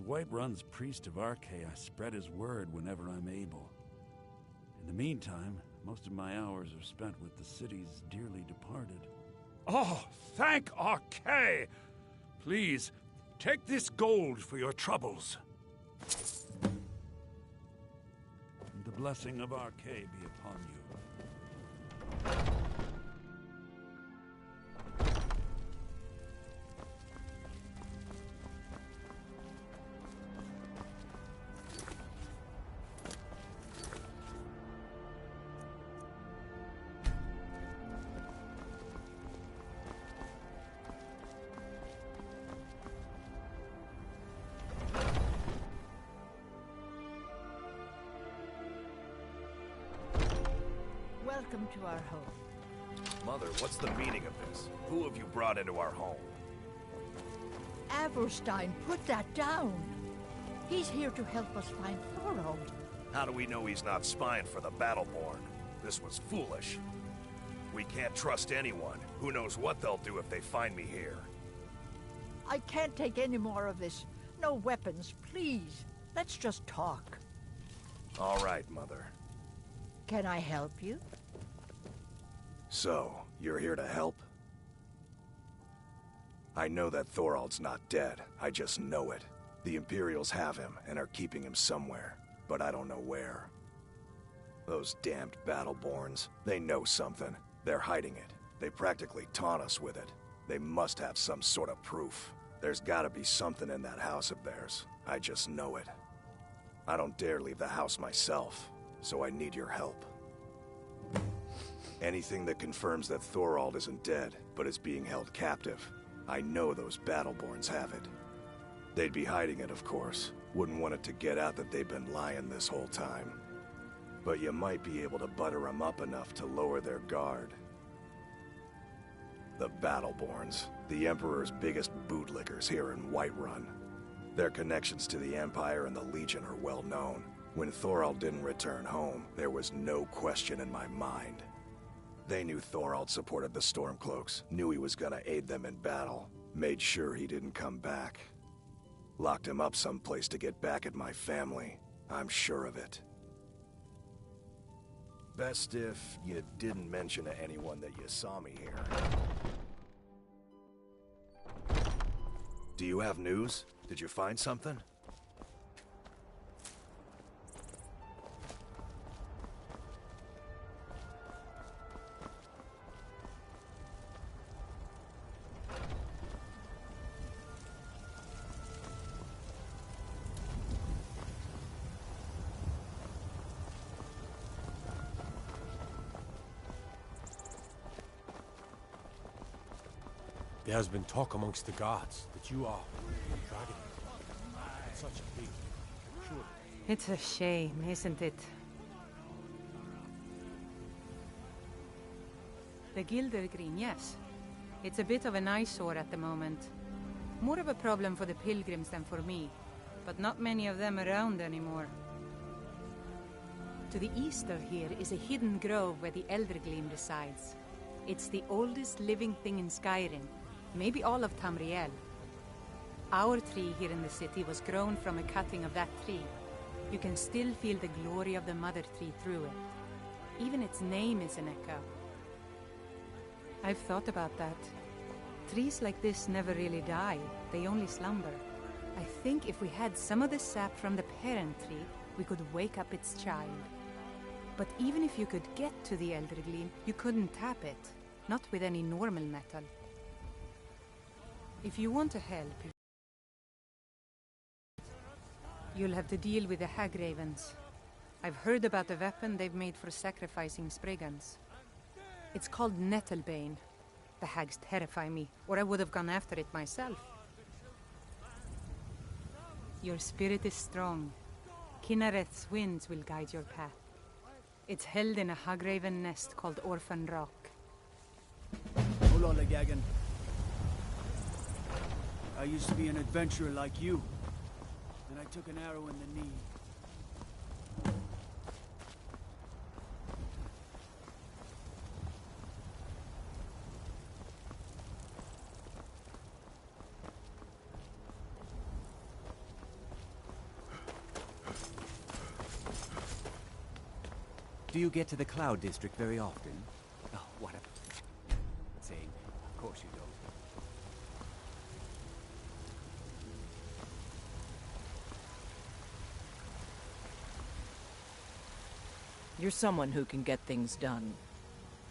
Whiterun's priest of Arche, I spread his word whenever I'm able. In the meantime, most of my hours are spent with the city's dearly departed. Oh, thank Arche! Please, take this gold for your troubles. And the blessing of Arche be upon you. Welcome to our home. Mother, what's the meaning of this? Who have you brought into our home? Averstein, put that down. He's here to help us find Thorold. How do we know he's not spying for the Battleborn? This was foolish. We can't trust anyone. Who knows what they'll do if they find me here? I can't take any more of this. No weapons, please. Let's just talk. All right, Mother. Can I help you? So, you're here to help? I know that Thorold's not dead. I just know it. The Imperials have him and are keeping him somewhere, but I don't know where. Those damned Battleborns, they know something. They're hiding it. They practically taunt us with it. They must have some sort of proof. There's gotta be something in that house of theirs. I just know it. I don't dare leave the house myself, so I need your help. Anything that confirms that Thorold isn't dead, but is being held captive. I know those Battleborns have it. They'd be hiding it, of course. Wouldn't want it to get out that they've been lying this whole time. But you might be able to butter them up enough to lower their guard. The Battleborns, the Emperor's biggest bootlickers here in Whiterun. Their connections to the Empire and the Legion are well known. When Thorold didn't return home, there was no question in my mind. They knew Thorold supported the Stormcloaks, knew he was gonna aid them in battle, made sure he didn't come back. Locked him up someplace to get back at my family. I'm sure of it. Best if you didn't mention to anyone that you saw me here. Do you have news? Did you find something? There has been talk amongst the gods that you are dragon. Such a big, surely. It's a shame, isn't it? The Gildergreen, yes. It's a bit of an eyesore at the moment. More of a problem for the pilgrims than for me, but not many of them around anymore. To the east of here is a hidden grove where the Eldergleam resides. It's the oldest living thing in Skyrim, maybe all of Tamriel. Our tree here in the city was grown from a cutting of that tree. You can still feel the glory of the mother tree through it. Even its name is an echo. I've thought about that. Trees like this never really die, they only slumber. I think if we had some of the sap from the parent tree, we could wake up its child. But even if you could get to the Eldergleam, you couldn't tap it. Not with any normal metal. If you want to help, you'll have to deal with the Hagravens. I've heard about the weapon they've made for sacrificing Spriggans. It's called Nettlebane. The hags terrify me, or I would have gone after it myself. Your spirit is strong. Kinnereth's winds will guide your path. It's held in a Hagraven nest called Orphan Rock. Hold on, Legagan. I used to be an adventurer like you. And I took an arrow in the knee. Do you get to the Cloud District very often? Oh, what a... saying. Of course you don't. You're someone who can get things done.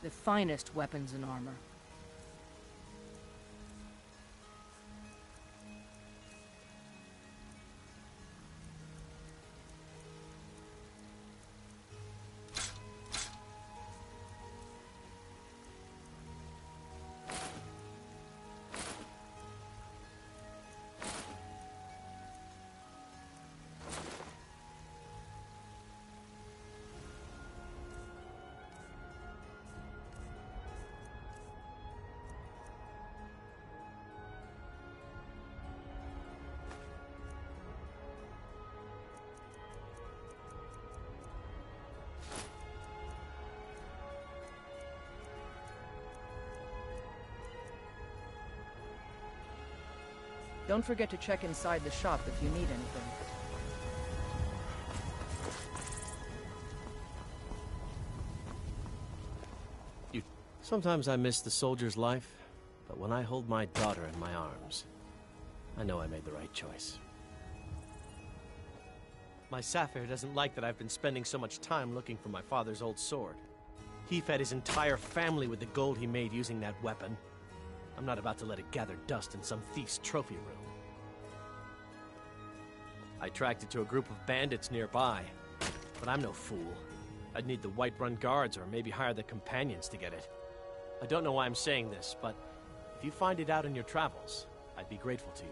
The finest weapons and armor. Don't forget to check inside the shop if you need anything. Sometimes I miss the soldier's life, but when I hold my daughter in my arms, I know I made the right choice. My Sapphire doesn't like that I've been spending so much time looking for my father's old sword. He fed his entire family with the gold he made using that weapon. I'm not about to let it gather dust in some thief's trophy room. I tracked it to a group of bandits nearby, but I'm no fool. I'd need the Whiterun guards or maybe hire the companions to get it. I don't know why I'm saying this, but if you find it out in your travels, I'd be grateful to you.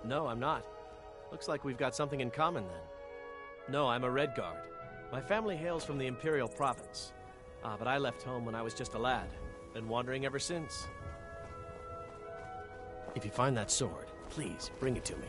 No, I'm not. Looks like we've got something in common then. No, I'm a Redguard. My family hails from the Imperial Province. But I left home when I was just a lad. Been wandering ever since. If you find that sword, please bring it to me.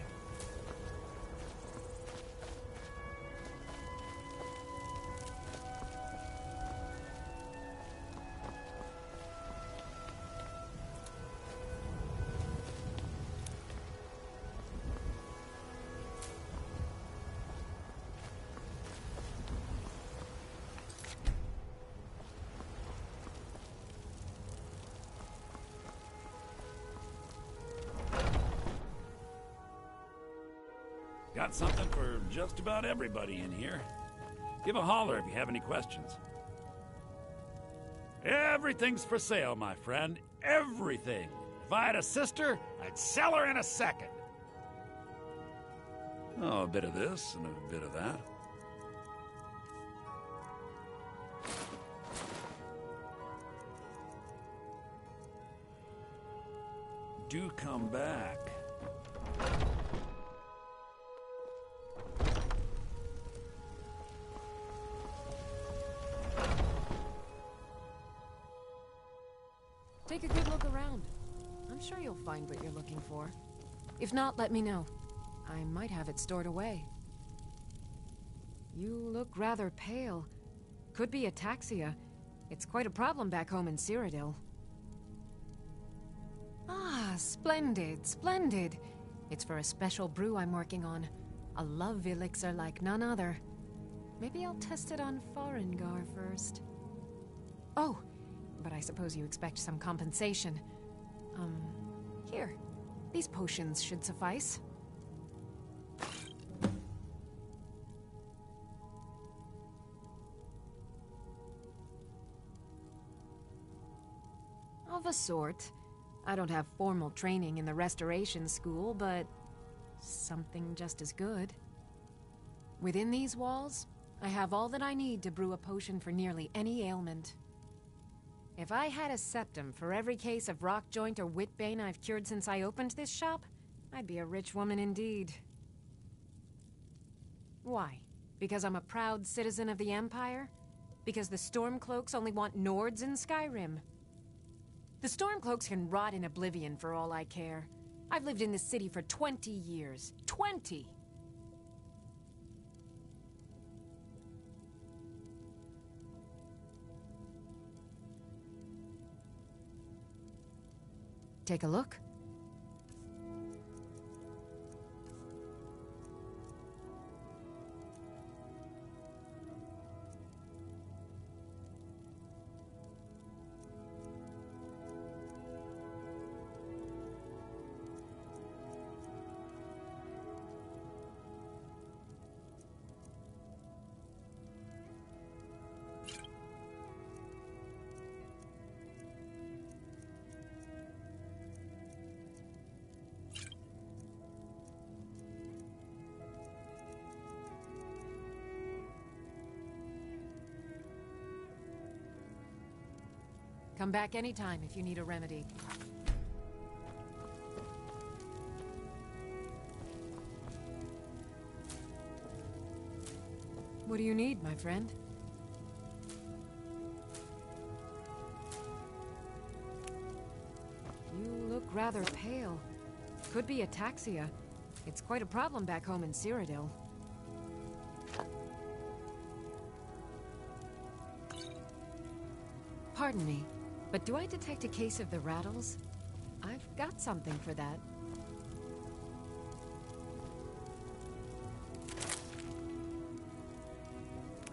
Got something for just about everybody in here. Give a holler if you have any questions. Everything's for sale, my friend. Everything. If I had a sister, I'd sell her in a second. Oh, a bit of this and a bit of that. Do come back. Take a good look around. I'm sure you'll find what you're looking for. If not, let me know. I might have it stored away. You look rather pale. Could be ataxia. It's quite a problem back home in Cyrodiil. Ah, splendid, splendid. It's for a special brew I'm working on. A love elixir like none other. Maybe I'll test it on Farengar first. Oh, but I suppose you expect some compensation. Here. These potions should suffice. Of a sort. I don't have formal training in the Restoration School, but something just as good. Within these walls, I have all that I need to brew a potion for nearly any ailment. If I had a septum for every case of rock joint or whitbane I've cured since I opened this shop, I'd be a rich woman indeed. Why? Because I'm a proud citizen of the Empire? Because the Stormcloaks only want Nords in Skyrim? The Stormcloaks can rot in oblivion for all I care. I've lived in this city for 20 years. 20! Take a look. Come back anytime if you need a remedy. What do you need, my friend? You look rather pale. Could be ataxia. It's quite a problem back home in Cyrodiil. Pardon me, but do I detect a case of the rattles? I've got something for that.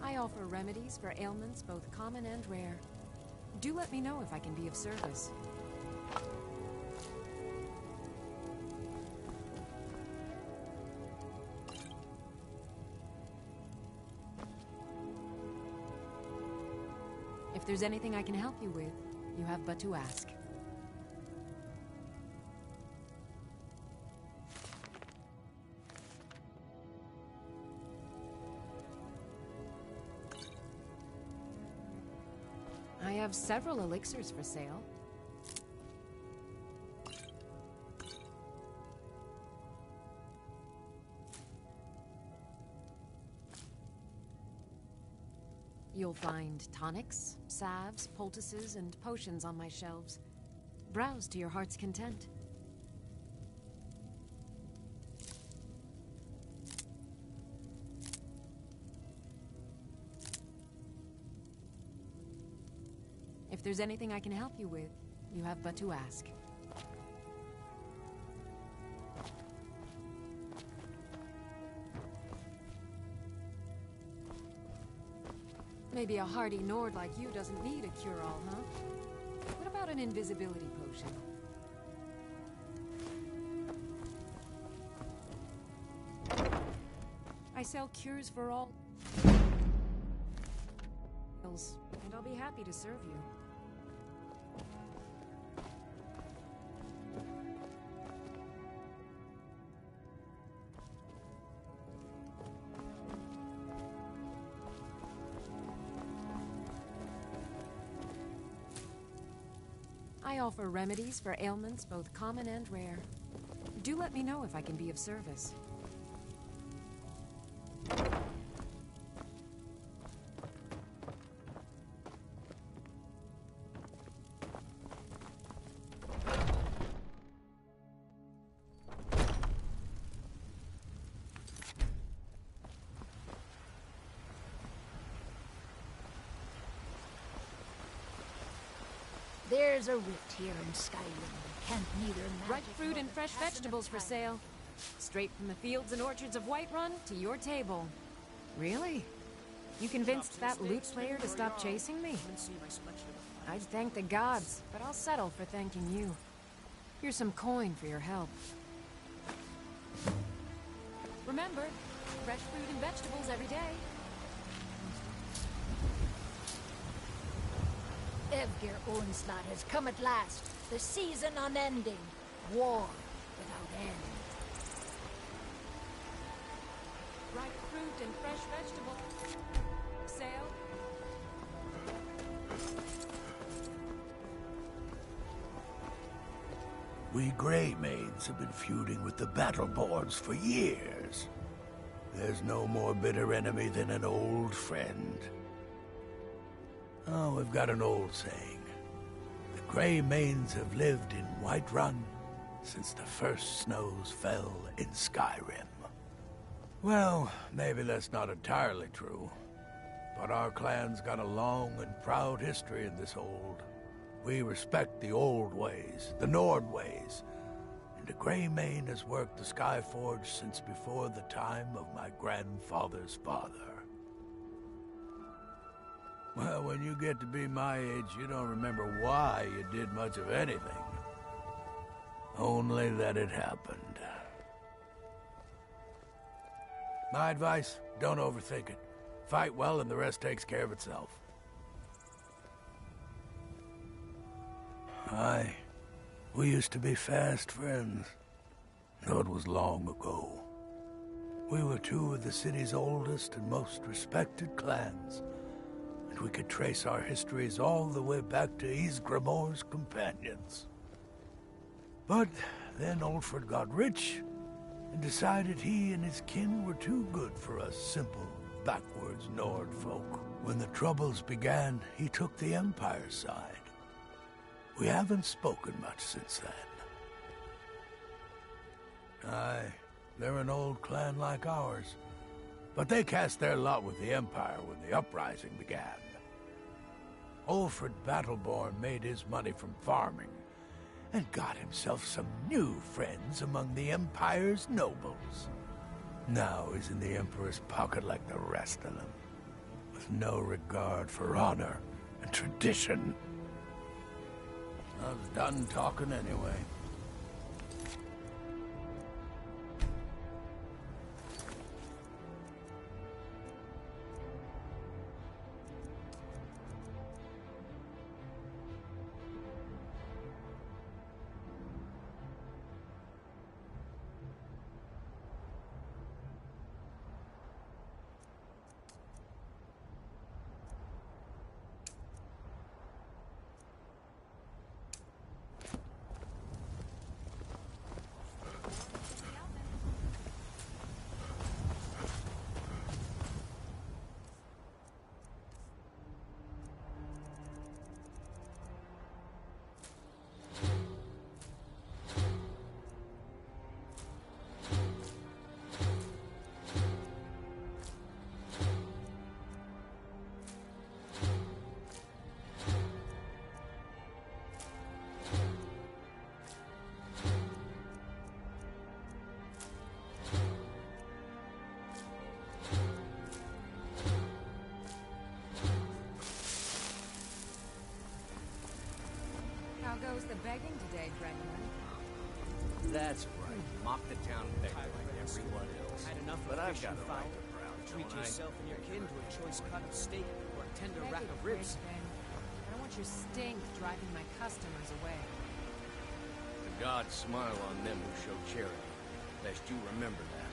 I offer remedies for ailments both common and rare. Do let me know if I can be of service. If there's anything I can help you with, you have but to ask. I have several elixirs for sale. You'll find tonics, salves, poultices, and potions on my shelves. Browse to your heart's content. If there's anything I can help you with, you have but to ask. Maybe a hardy Nord like you doesn't need a cure-all, huh? What about an invisibility potion? I sell cures for all... and I'll be happy to serve you. I offer remedies for ailments both common and rare. Do let me know if I can be of service. There's a rift here in Skyrim. Can't neither Ripe fruit and fresh vegetables for sale. Straight from the fields and orchards of Whiterun to your table. Really? You convinced that loot player to stop chasing me? I'd thank the gods, but I'll settle for thanking you. Here's some coin for your help. Remember, fresh fruit and vegetables every day. Evgir Onslaught has come at last. The season unending. War without end. Ripe fruit and fresh vegetables. Sale. We Grey Maids have been feuding with the Battleborns for years. There's no more bitter enemy than an old friend. Oh, we've got an old saying. The Grey Mains have lived in Whiterun since the first snows fell in Skyrim. Well, maybe that's not entirely true. But our clan's got a long and proud history in this hold. We respect the old ways, the Nord ways. And the Grey Mane has worked the Skyforge since before the time of my grandfather's father. Well, when you get to be my age, you don't remember why you did much of anything. Only that it happened. My advice, don't overthink it. Fight well and the rest takes care of itself. Aye, we used to be fast friends. Though it was long ago. We were two of the city's oldest and most respected clans. hoped we could trace our histories all the way back to Ysgramor's companions. But then Ulfred got rich and decided he and his kin were too good for us simple, backwards Nord folk. When the Troubles began, he took the Empire's side. We haven't spoken much since then. Aye, they're an old clan like ours. But they cast their lot with the Empire when the uprising began. Ulfred Battleborn made his money from farming, and got himself some new friends among the Empire's nobles. Now he's in the Emperor's pocket like the rest of them, with no regard for honor and tradition. I was done talking anyway. How goes the begging today, Brennan? That's right. Mock the town beggar like everyone else. Had enough But of I've fish got and a fowl. right to proud, Treat don't I? yourself and your kin to a choice cut of steak or a tender rack of ribs. I don't want your stink driving my customers away. The gods smile on them who show charity. Best you remember that.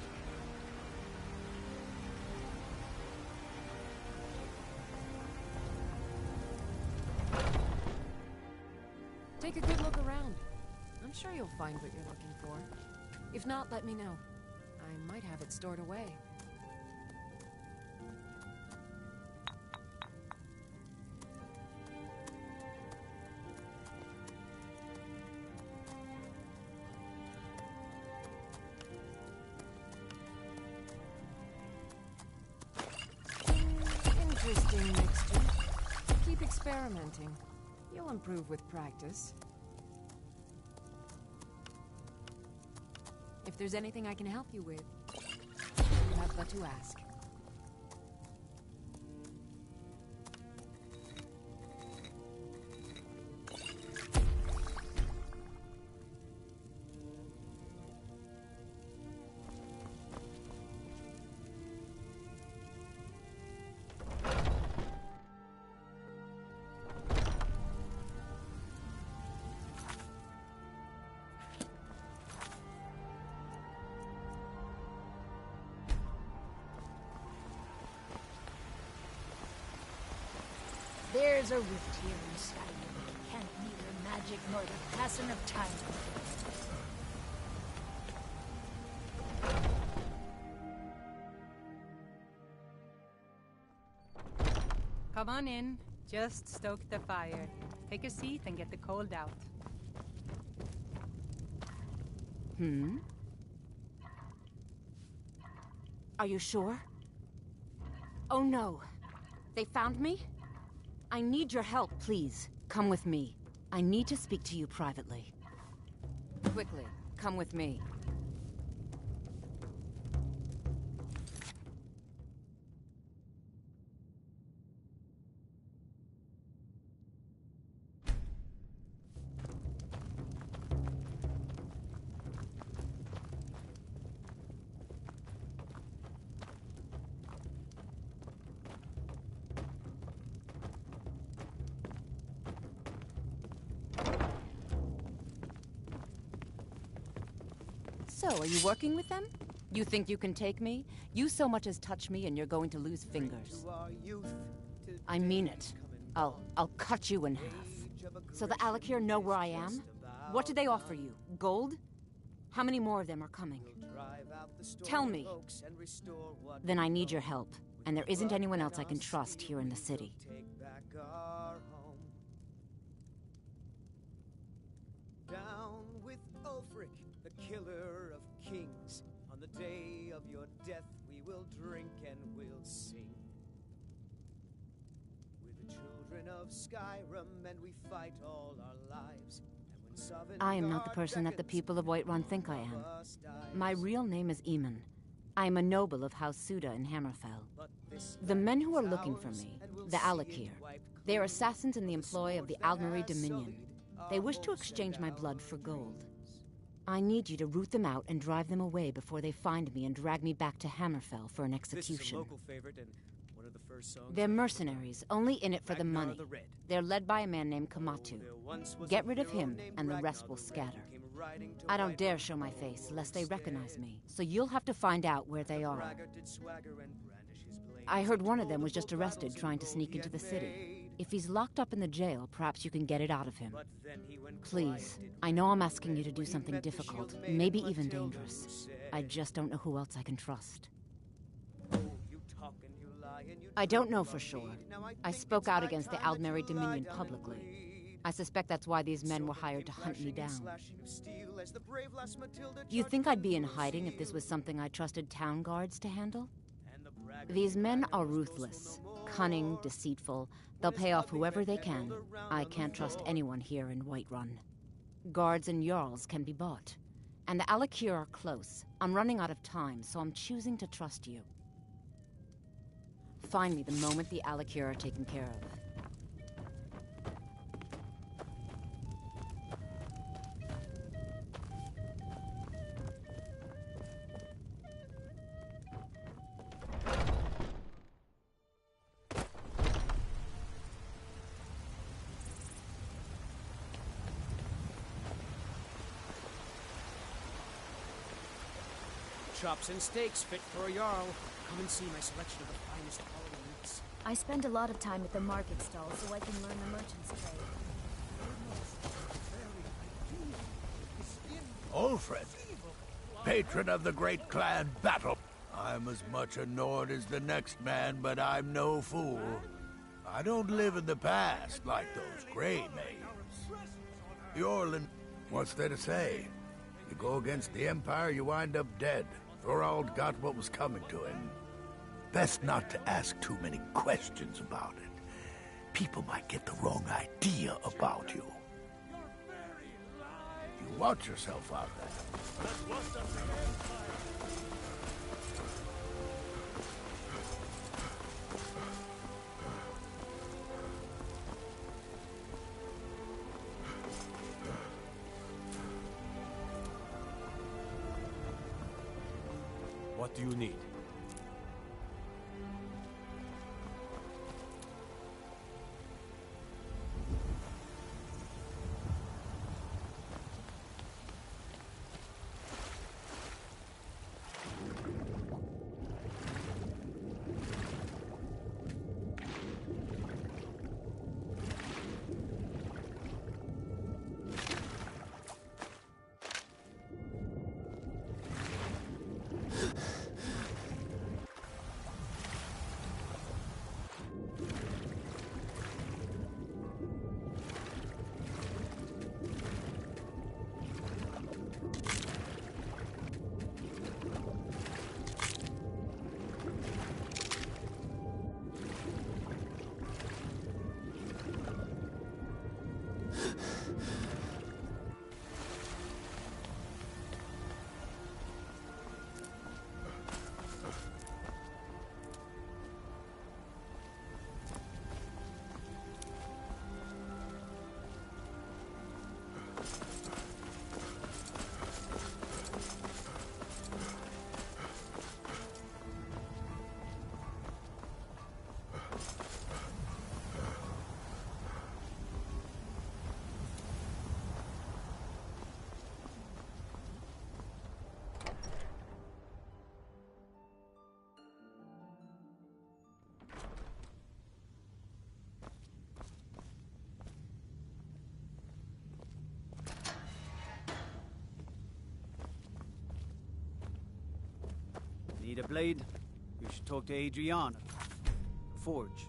Take a good look around. I'm sure you'll find what you're looking for. If not, let me know. I might have it stored away. Interesting mixture. Keep experimenting. You'll improve with practice. If there's anything I can help you with, you have but to ask. There's a rift here in Skyrim. Can't neither magic nor the passing of time. Come on in. Just stoke the fire. Take a seat and get the cold out. Are you sure? Oh no. They found me? I need your help, please. Come with me. I need to speak to you privately. Quickly, come with me. So, are you working with them? You think you can take me? You so much as touch me and you're going to lose fingers. To our youth, to I mean it. I'll cut you in half. So the Alakir know where I am? What do they offer you? Gold? How many more of them are coming? Tell me. Then I need your help, and there isn't anyone else I can trust here in the city. Down with Ulfric, the killer of kings. On the day of your death, we will drink and we'll sing. We're the children of Skyrim, and we fight all our lives. I am not the person that the people of Whiterun think I am. My real name is Eamon. I am a noble of House Suda in Hammerfell. The men who are looking for me, the Alakir, they are assassins in the employ of the Aldmeri Dominion. They wish to exchange my blood for gold. I need you to root them out and drive them away before they find me and drag me back to Hammerfell for an execution. This is a local favorite and one of the first songs. They're mercenaries, only in it for the money. They're led by a man named Kamatu. Get rid of him, and the rest will scatter. I don't dare show my face, lest they recognize me, so you'll have to find out where they are. I heard one of them was just arrested trying to sneak into the city. If he's locked up in the jail, perhaps you can get it out of him. Please, I know I'm asking you to do something difficult, maybe even dangerous. I just don't know who else I can trust. I don't know for sure. I spoke out against the Aldmeri Dominion publicly. I suspect that's why these men were hired to hunt me down. You think I'd be in hiding if this was something I trusted town guards to handle? These men are ruthless, cunning, deceitful. They'll pay off whoever they can. I can't trust anyone here in Whiterun. Guards and Jarls can be bought. And the Alakir are close. I'm running out of time, so I'm choosing to trust you. Find me the moment the Alakir are taken care of. Chops and steaks fit for a Jarl. Come and see my selection of the finest holiday meats. I spend a lot of time at the market stall so I can learn the merchant's trade. Ulfred, patron of the great clan battle. I'm as much a Nord as the next man, but I'm no fool. I don't live in the past like those Grey Maids. Yorlin, what's there to say? You go against the Empire, you wind up dead. Thorald got what was coming to him. Best not to ask too many questions about it. People might get the wrong idea about you. You watch yourself out there. What do you need? Need a blade? You should talk to Adriana. Forge.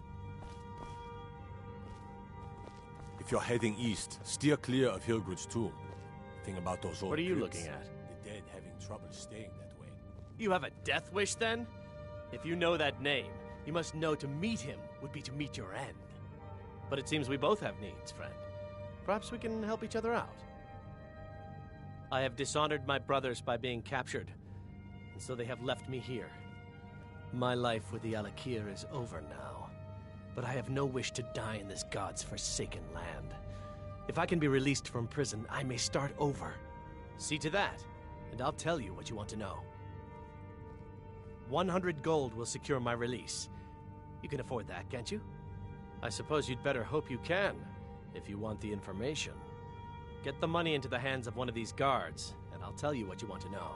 If you're heading east, steer clear of Hilgrid's tomb. Thing about those old What are you crypts, looking at? The dead having trouble staying that way. You have a death wish, then? If you know that name, you must know to meet him would be to meet your end. But it seems we both have needs, friend. Perhaps we can help each other out. I have dishonored my brothers by being captured, and so they have left me here. My life with the Alakir is over now, but I have no wish to die in this god's forsaken land. If I can be released from prison, I may start over. See to that, and I'll tell you what you want to know. 100 gold will secure my release. You can afford that, can't you? I suppose you'd better hope you can, if you want the information. Get the money into the hands of one of these guards, and I'll tell you what you want to know.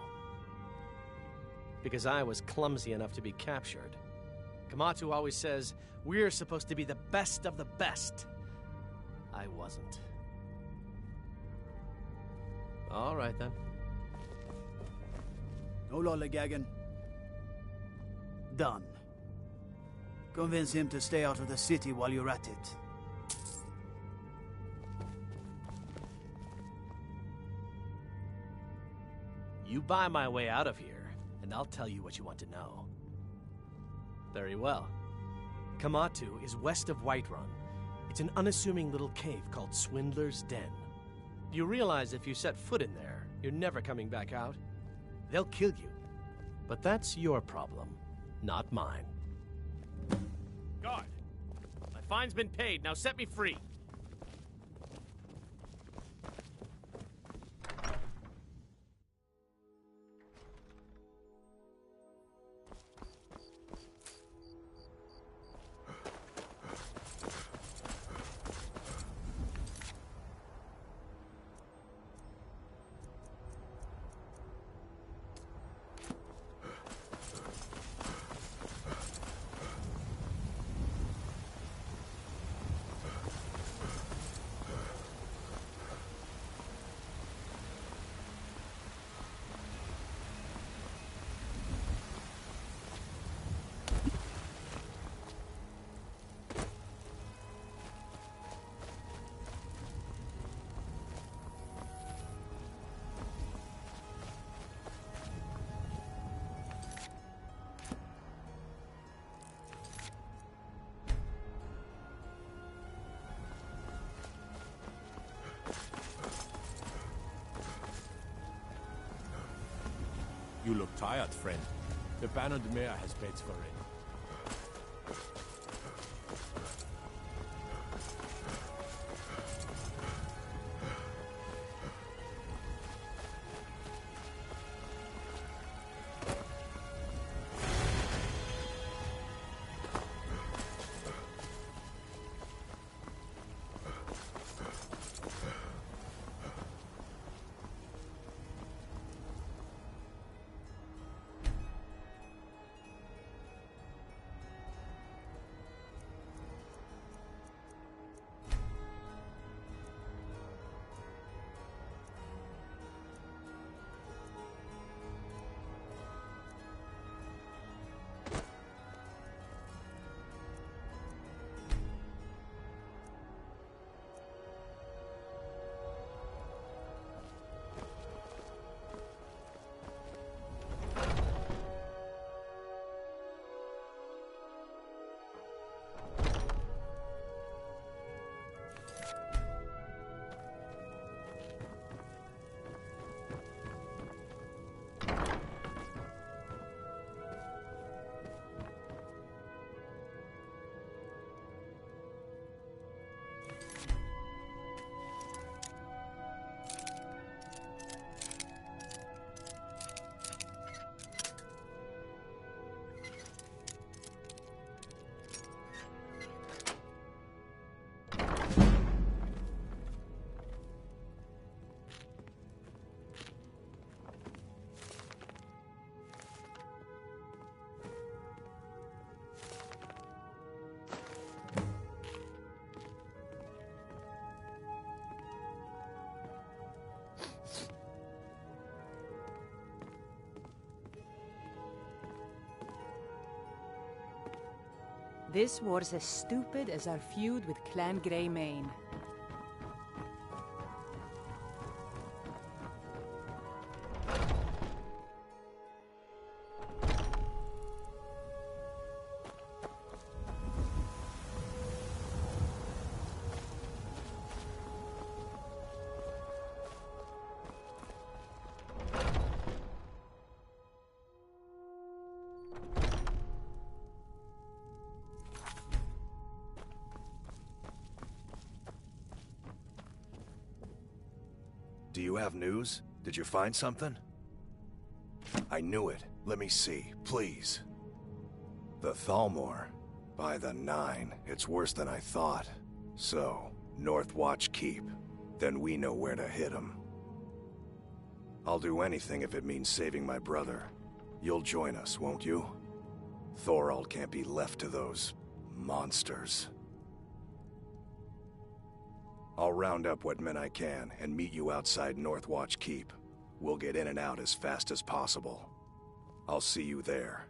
Because I was clumsy enough to be captured. Kamatu always says, we're supposed to be the best of the best. I wasn't. All right, then. No lollygagging. Done. Convince him to stay out of the city while you're at it. You buy my way out of here, and I'll tell you what you want to know. Very well. Kamatu is west of Whiterun. It's an unassuming little cave called Swindler's Den. You realize if you set foot in there, you're never coming back out? They'll kill you. But that's your problem, not mine. Guard! My fine's been paid, now set me free! You look tired, friend. The Bannered Mare has beds for it. This war's as stupid as our feud with Clan Greymane. Do you have news? Did you find something? I knew it. Let me see, please. The Thalmor. By the 9, it's worse than I thought. So, Northwatch Keep. Then we know where to hit him. I'll do anything if it means saving my brother. You'll join us, won't you? Thorald can't be left to those monsters. I'll round up what men I can and meet you outside Northwatch Keep. We'll get in and out as fast as possible. I'll see you there.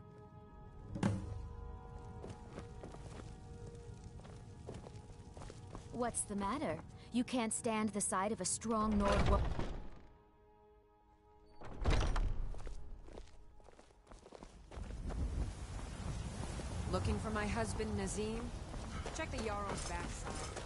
What's the matter? You can't stand the sight of a strong Nord woman? Looking for my husband, Nazim? Check the Jarl's backside.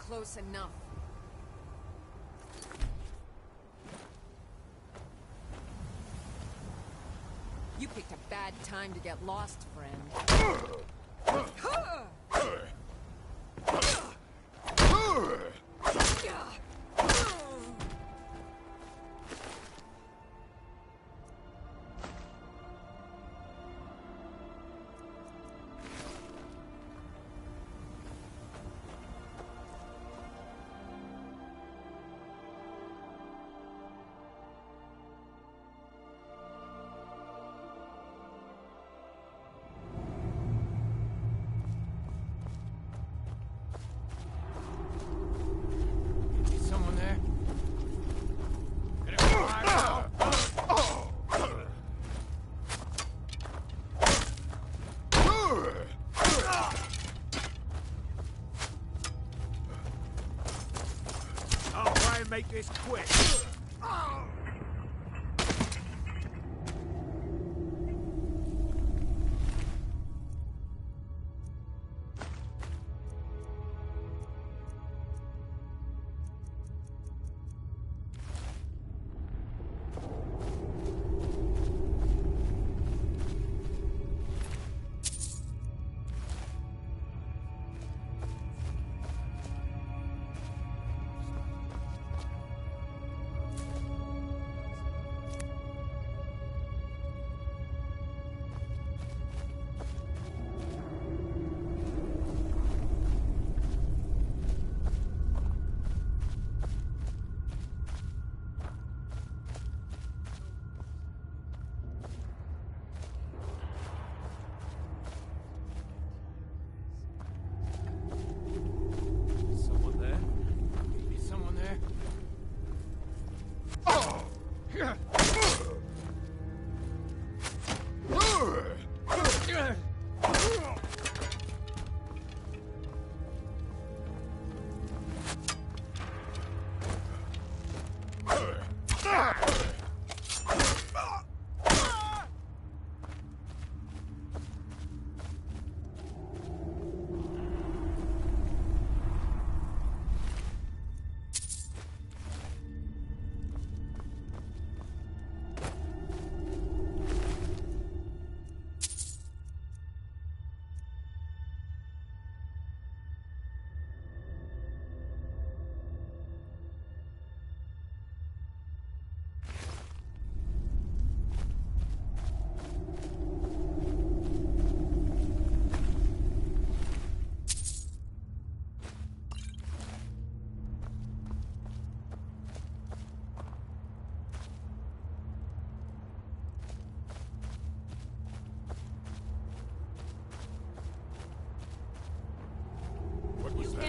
Close enough. You picked a bad time to get lost, friend. Make this quick.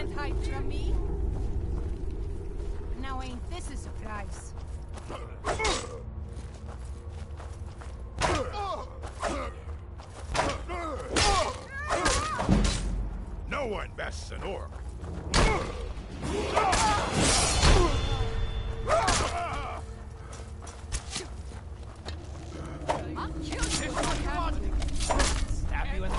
can't hide from me. Now ain't this a surprise? No one bests an orc. I'll kill you if I want to. Stab you in the...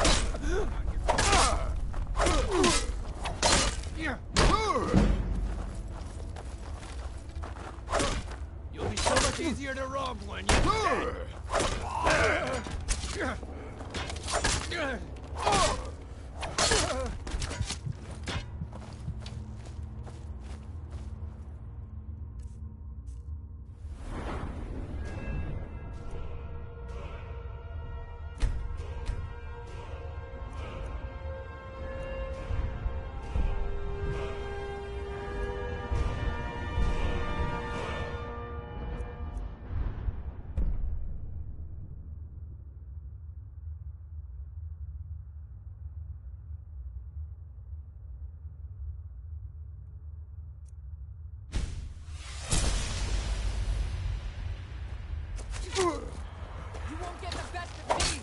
You'll be so much easier to rob when you're dead. You won't get the best of me!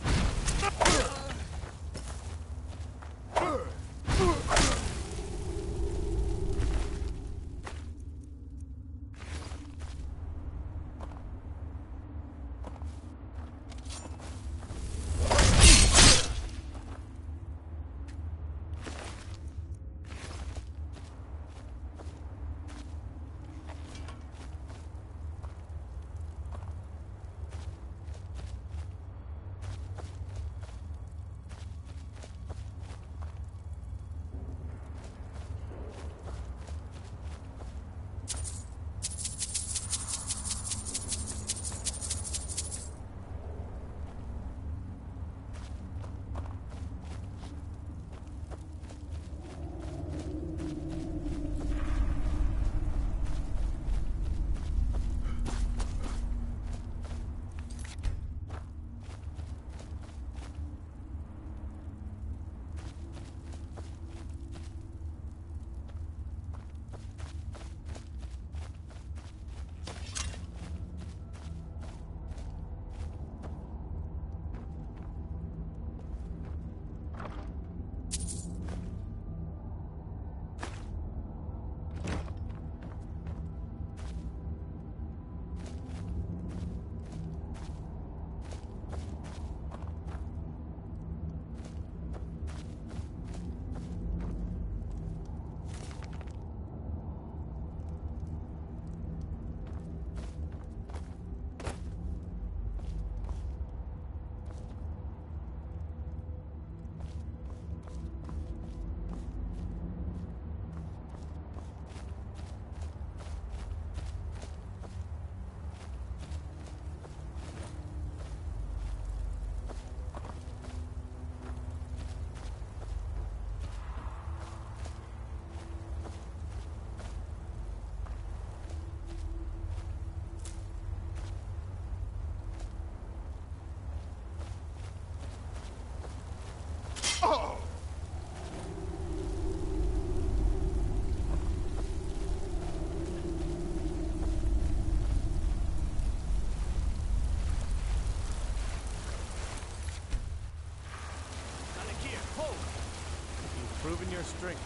Proven your strength.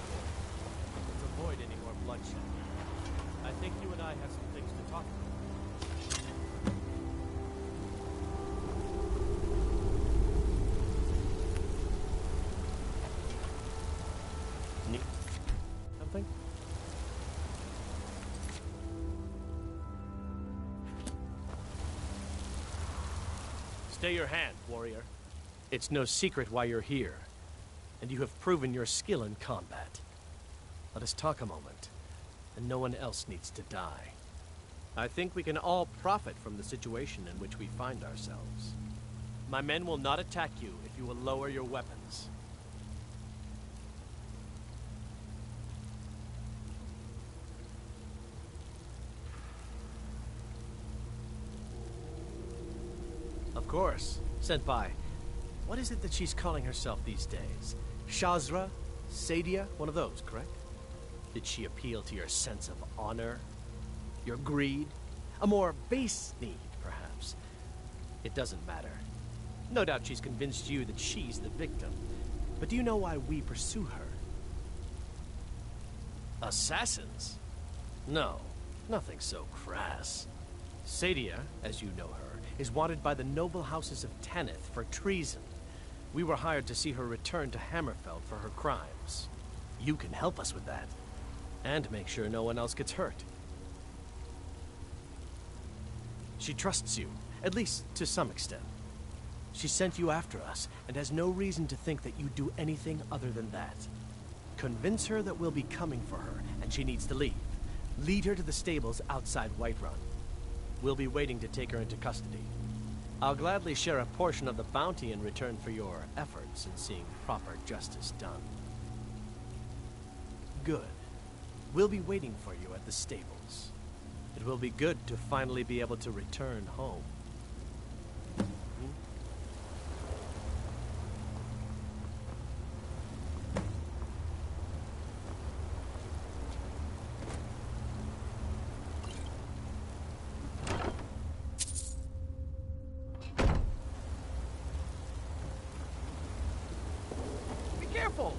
Let's avoid any more bloodshed. I think you and I have some things to talk about. Need something? Stay your hand, warrior. It's no secret why you're here. And you have proven your skill in combat. Let us talk a moment, and no one else needs to die. I think we can all profit from the situation in which we find ourselves. My men will not attack you if you will lower your weapons. Of course. Senpai, what is it that she's calling herself these days? Shazra? Sadia? One of those, correct? Did she appeal to your sense of honor? Your greed? A more base need, perhaps? It doesn't matter. No doubt she's convinced you that she's the victim. But do you know why we pursue her? Assassins? No, nothing so crass. Sadia, as you know her, is wanted by the noble houses of Tanith for treason. We were hired to see her return to Hammerfell for her crimes. You can help us with that. And make sure no one else gets hurt. She trusts you, at least to some extent. She sent you after us, and has no reason to think that you do anything other than that. Convince her that we'll be coming for her, and she needs to leave. Lead her to the stables outside Whiterun. We'll be waiting to take her into custody. I'll gladly share a portion of the bounty in return for your efforts in seeing proper justice done. Good. We'll be waiting for you at the stables. It will be good to finally be able to return home. Be careful!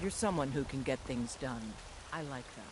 You're someone who can get things done. I like that.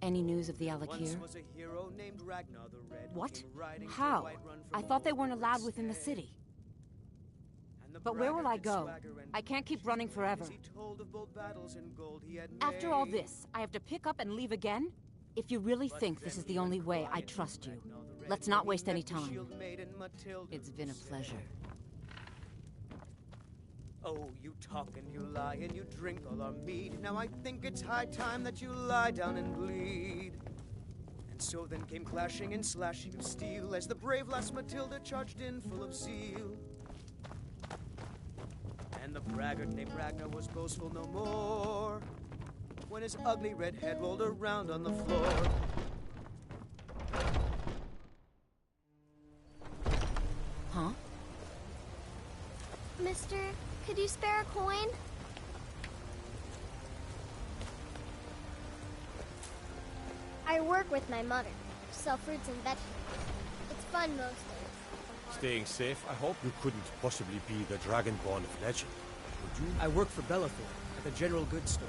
Any news of the Alakir? Was a hero named Ragnar the Red. What? How? I thought they weren't allowed within the city. But where will I go? I can't keep running forever. After all this, I have to pick up and leave again? If you really think this is the only way, I trust you. Let's not waste any time. It's been a pleasure. Oh, you talk and you lie and you drink all our mead. Now I think it's high time that you lie down and bleed. And so then came clashing and slashing of steel as the brave lass Matilda charged in full of zeal. And the braggart named Ragnar was boastful no more when his ugly red head rolled around on the floor. Huh? Mister, could you spare a coin? I work with my mother, sell fruits and vegetables. It's fun most days. Staying safe, I hope? You couldn't possibly be the Dragonborn of legend, could you? I work for Bellathor at the general goods store.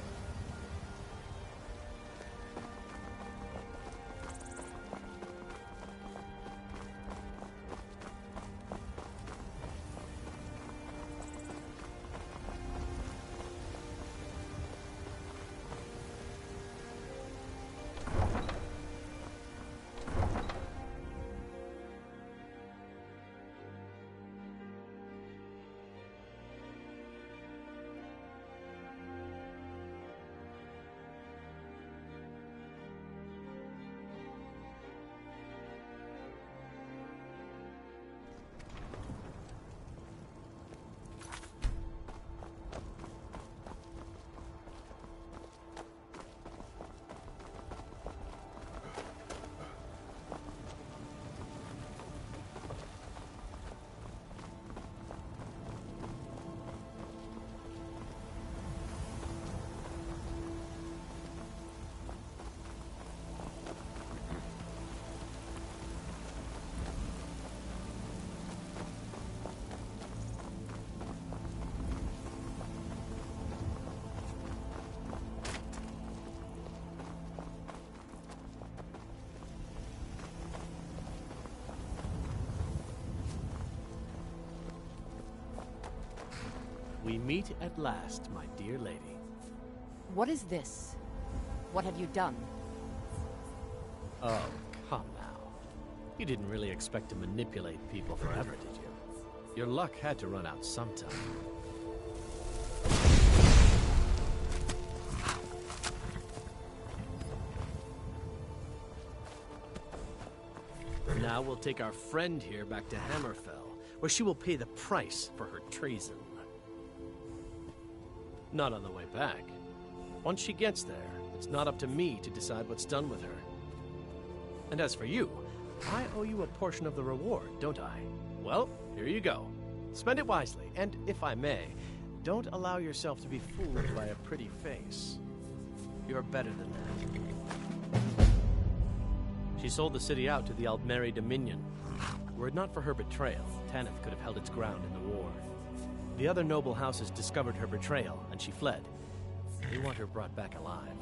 We meet at last, my dear lady. What is this? What have you done? Oh, come now. You didn't really expect to manipulate people forever, did you? Your luck had to run out sometime. Now we'll take our friend here back to Hammerfell, where she will pay the price for her treason. Not on the way back. Once she gets there, it's not up to me to decide what's done with her. And as for you, I owe you a portion of the reward, don't I? Well, here you go. Spend it wisely, and if I may, don't allow yourself to be fooled by a pretty face. You're better than that. She sold the city out to the Aldmeri Dominion. Were it not for her betrayal, Tanith could have held its ground in the war. The other noble houses discovered her betrayal, and she fled. They want her brought back alive.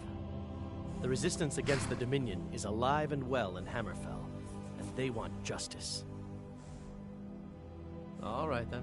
The resistance against the Dominion is alive and well in Hammerfell, and they want justice. All right, then.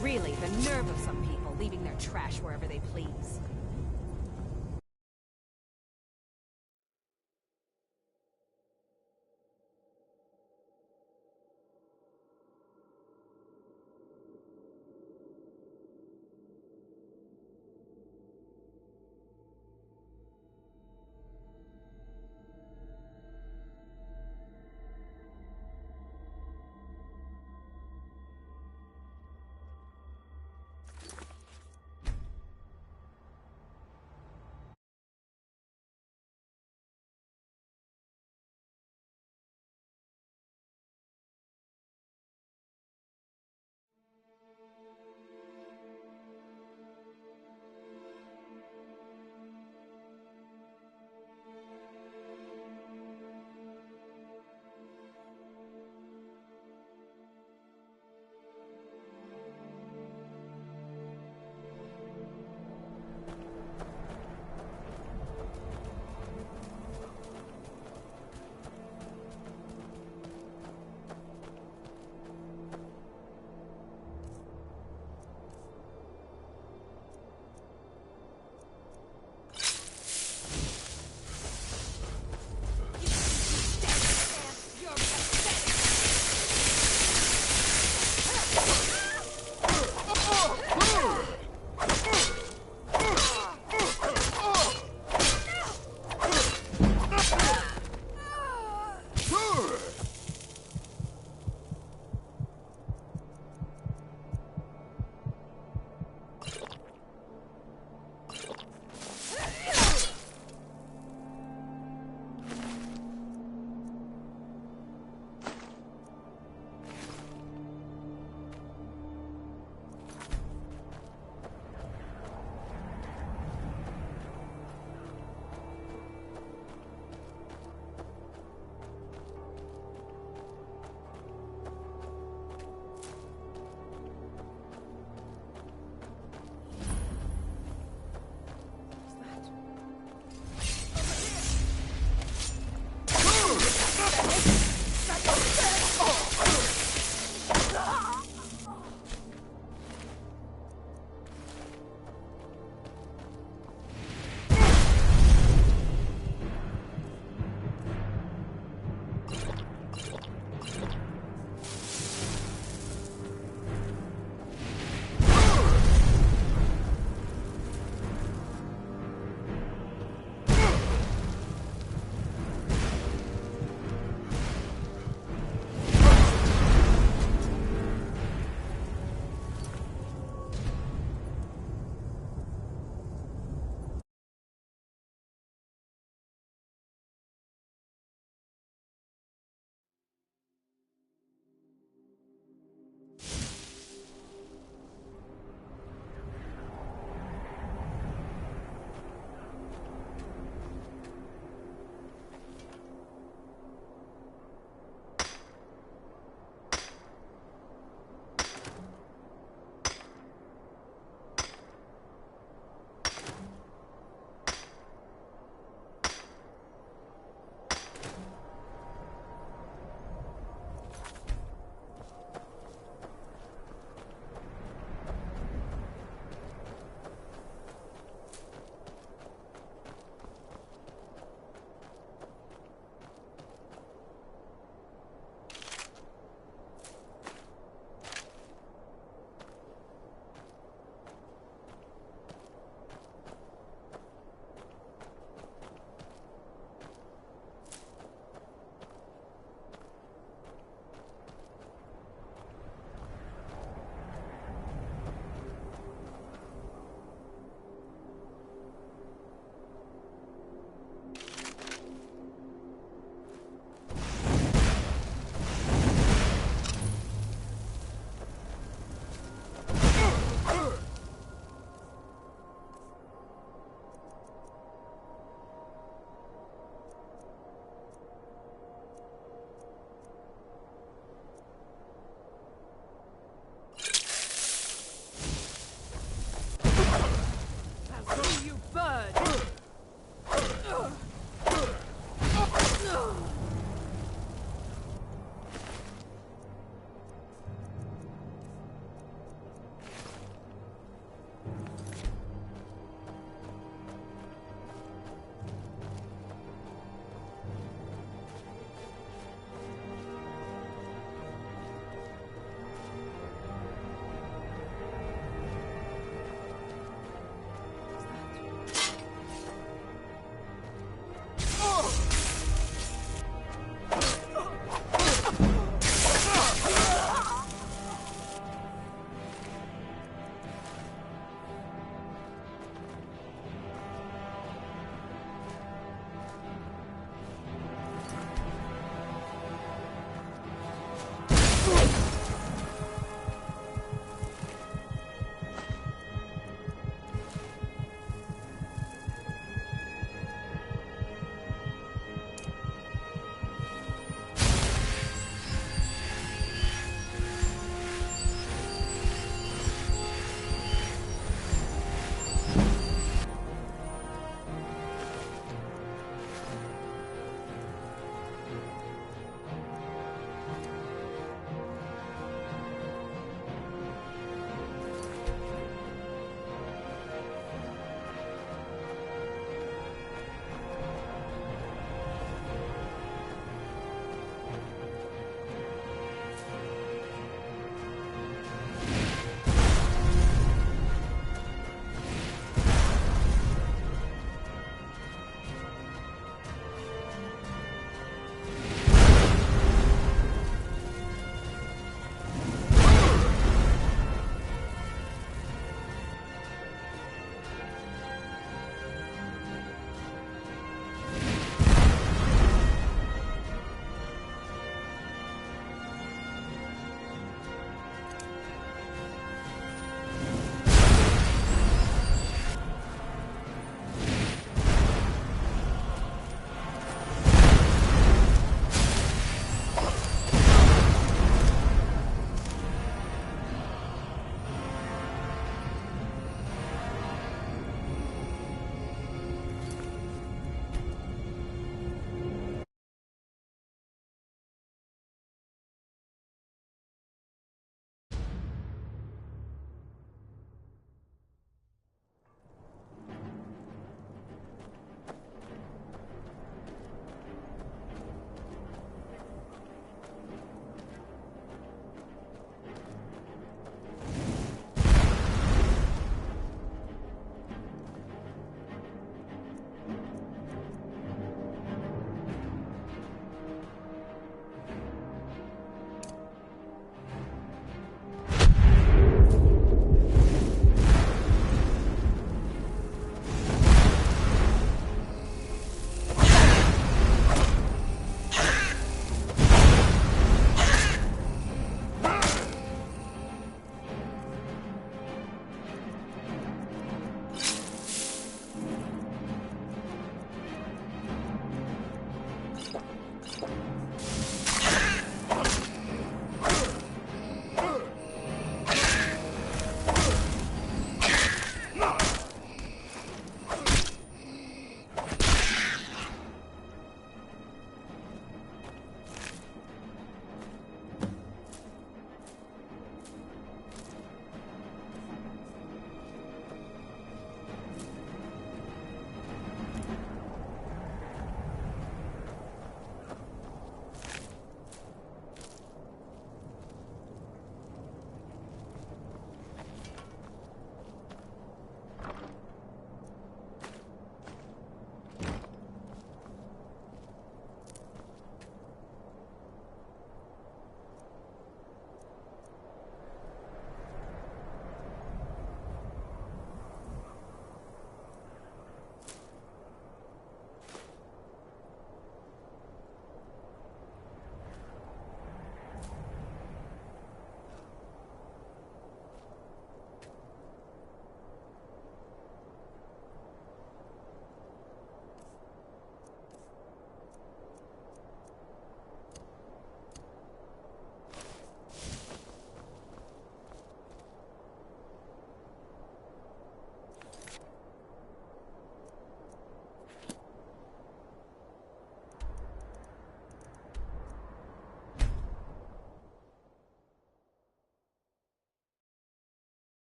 Really, the nerve of some people leaving their trash wherever they please.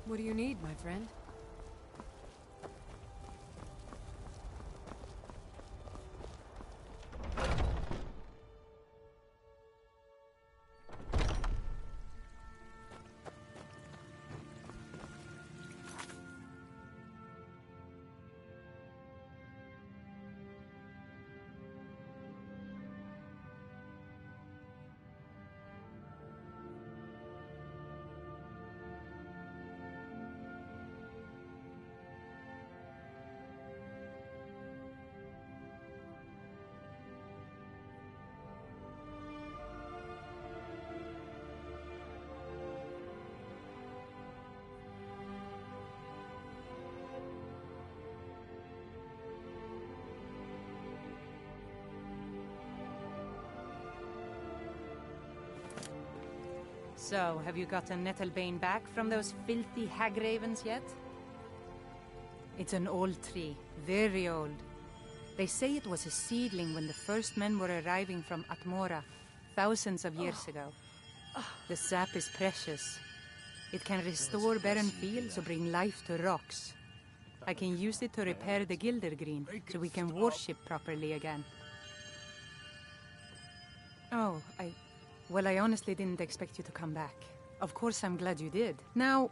What do you need, my friend? So, have you gotten Nettlebane back from those filthy hag ravens yet? It's an old tree, very old. They say it was a seedling when the first men were arriving from Atmora, thousands of years ago. The sap is precious. It can restore barren fields or bring life to rocks. I can use it to repair the Gildergreen, so we can worship properly again. Oh, Well, I honestly didn't expect you to come back. Of course I'm glad you did. Now,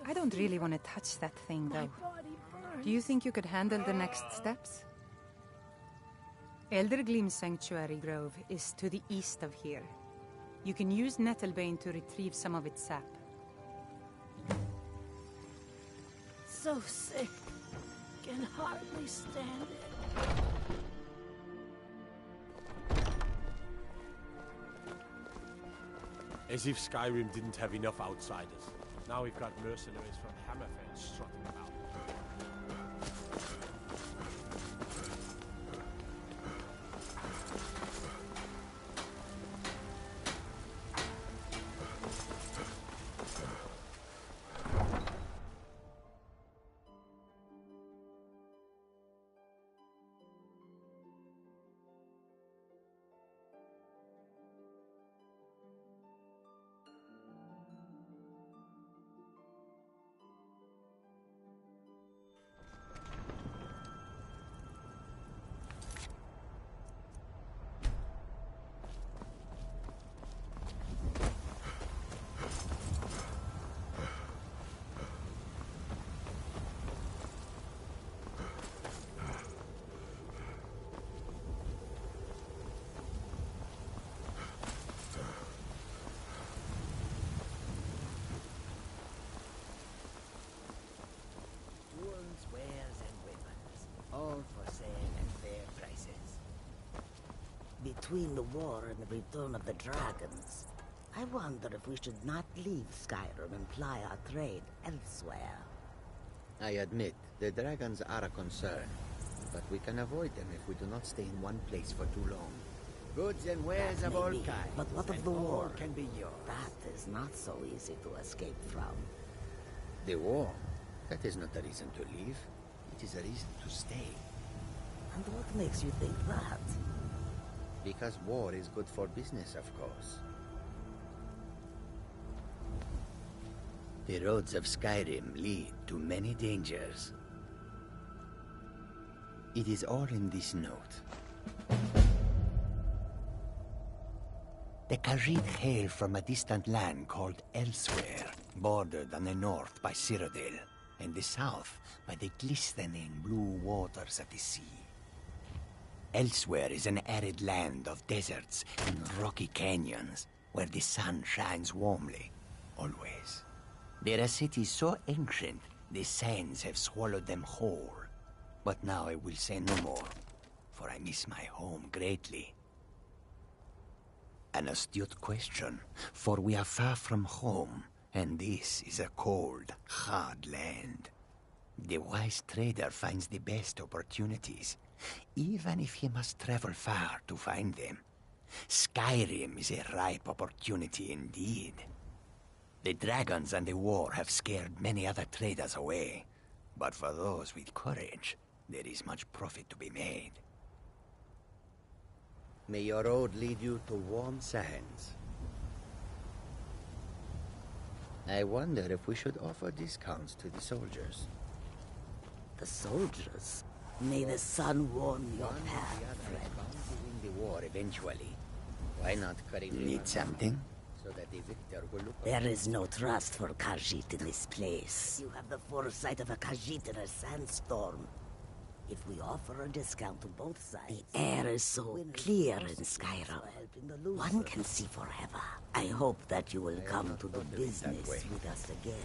I don't really want to touch that thing, though. Do you think you could handle the next steps? Eldergleam Sanctuary Grove is to the east of here. You can use Nettlebane to retrieve some of its sap. So sick. Can hardly stand it. As if Skyrim didn't have enough outsiders. Now we've got mercenaries from Hammerfell strutting about. Between the war and the return of the dragons, I wonder if we should not leave Skyrim and ply our trade elsewhere. I admit, the dragons are a concern, but we can avoid them if we do not stay in one place for too long. Goods and wares of all kinds. But what of the war? Can be yours. That is not so easy to escape from. The war? That is not a reason to leave. It is a reason to stay. And what makes you think that? Because war is good for business, of course. The roads of Skyrim lead to many dangers. It is all in this note. The Khajiit hail from a distant land called Elsewhere, bordered on the north by Cyrodiil, and the south by the glistening blue waters of the sea. Elsewhere is an arid land of deserts and rocky canyons, where the sun shines warmly, always. There are cities so ancient, the sands have swallowed them whole. But now I will say no more, for I miss my home greatly. An astute question, for we are far from home, and this is a cold, hard land. The wise trader finds the best opportunities, even if he must travel far to find them. Skyrim is a ripe opportunity indeed. The dragons and the war have scared many other traders away, but for those with courage, there is much profit to be made. May your road lead you to warm sands. I wonder if we should offer discounts to the soldiers. The soldiers? May the sun warm your path, friend. Win the war eventually. Why not cut it? Need something? So that the victor will look. There is no trust for Khajiit in this place. You have the foresight of a Khajiit in a sandstorm. If we offer a discount to both sides... The air is so clear in Skyrim. One can see forever. I hope that you will come to the business with us again.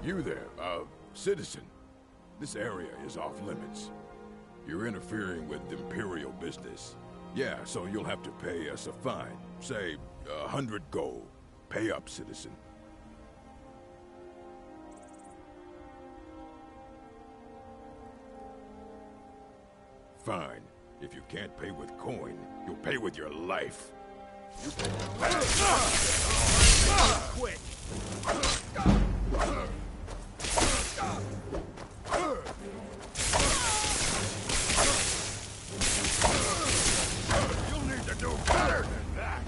You there, citizen. This area is off limits. You're interfering with Imperial business. Yeah, so you'll have to pay us a fine. Say, 100 gold. Pay up, citizen. Fine. If you can't pay with coin, you'll pay with your life. You Quick! You'll need to do better than that.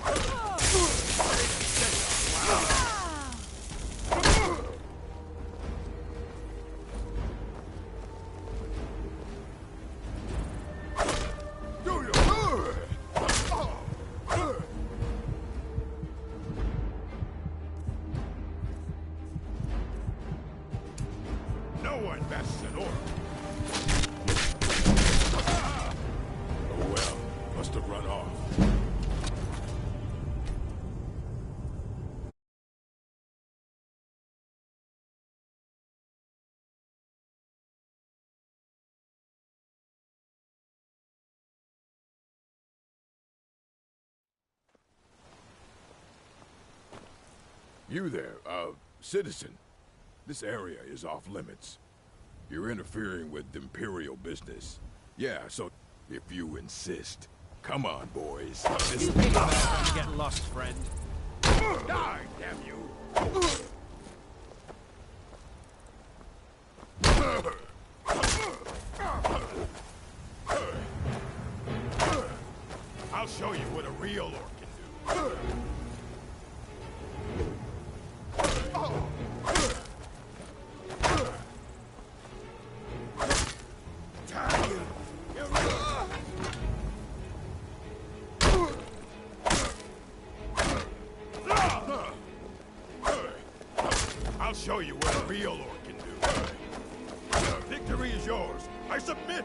No one bests an orc. Oh well, must have run off. You there, citizen. This area is off limits. You're interfering with Imperial business. Yeah, so if you insist. Come on, boys. You think about trying to get lost, friend. Die, damn you! I'll show you what a real orc can do. I'll show you what a real orc can do. Victory is yours. I submit.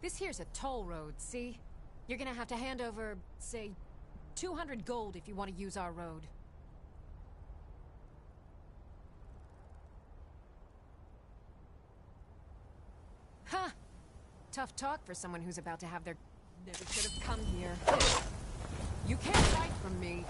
This here's a toll road, see? You're gonna have to hand over, say, 200 gold if you want to use our road. Huh! Tough talk for someone who's about to have their... Never should have come here. You can't hide from me.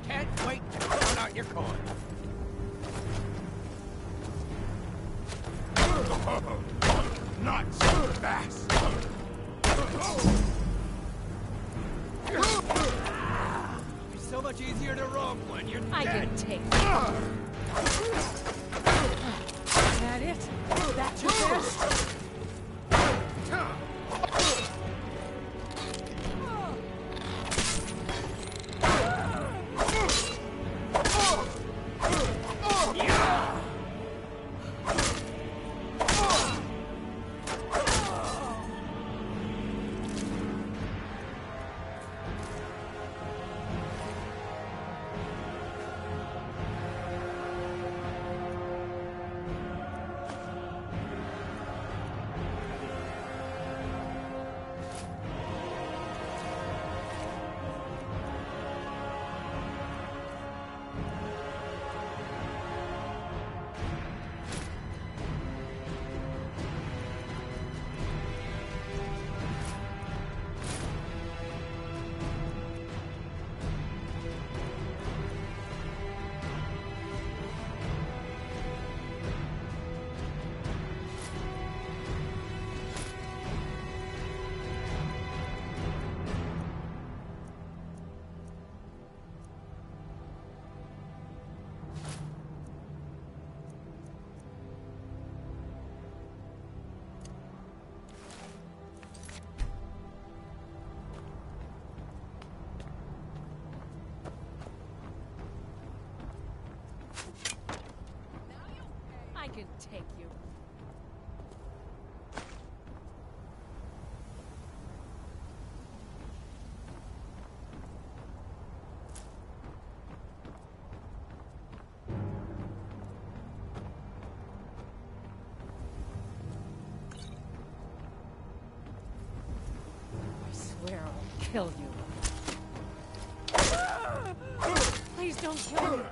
Can't wait to count out your coin. Not so fast! It's so much easier to rob when you're I dead. can take it. Is that it? That's your best? I can take you. swear I'll kill you. Please don't kill me.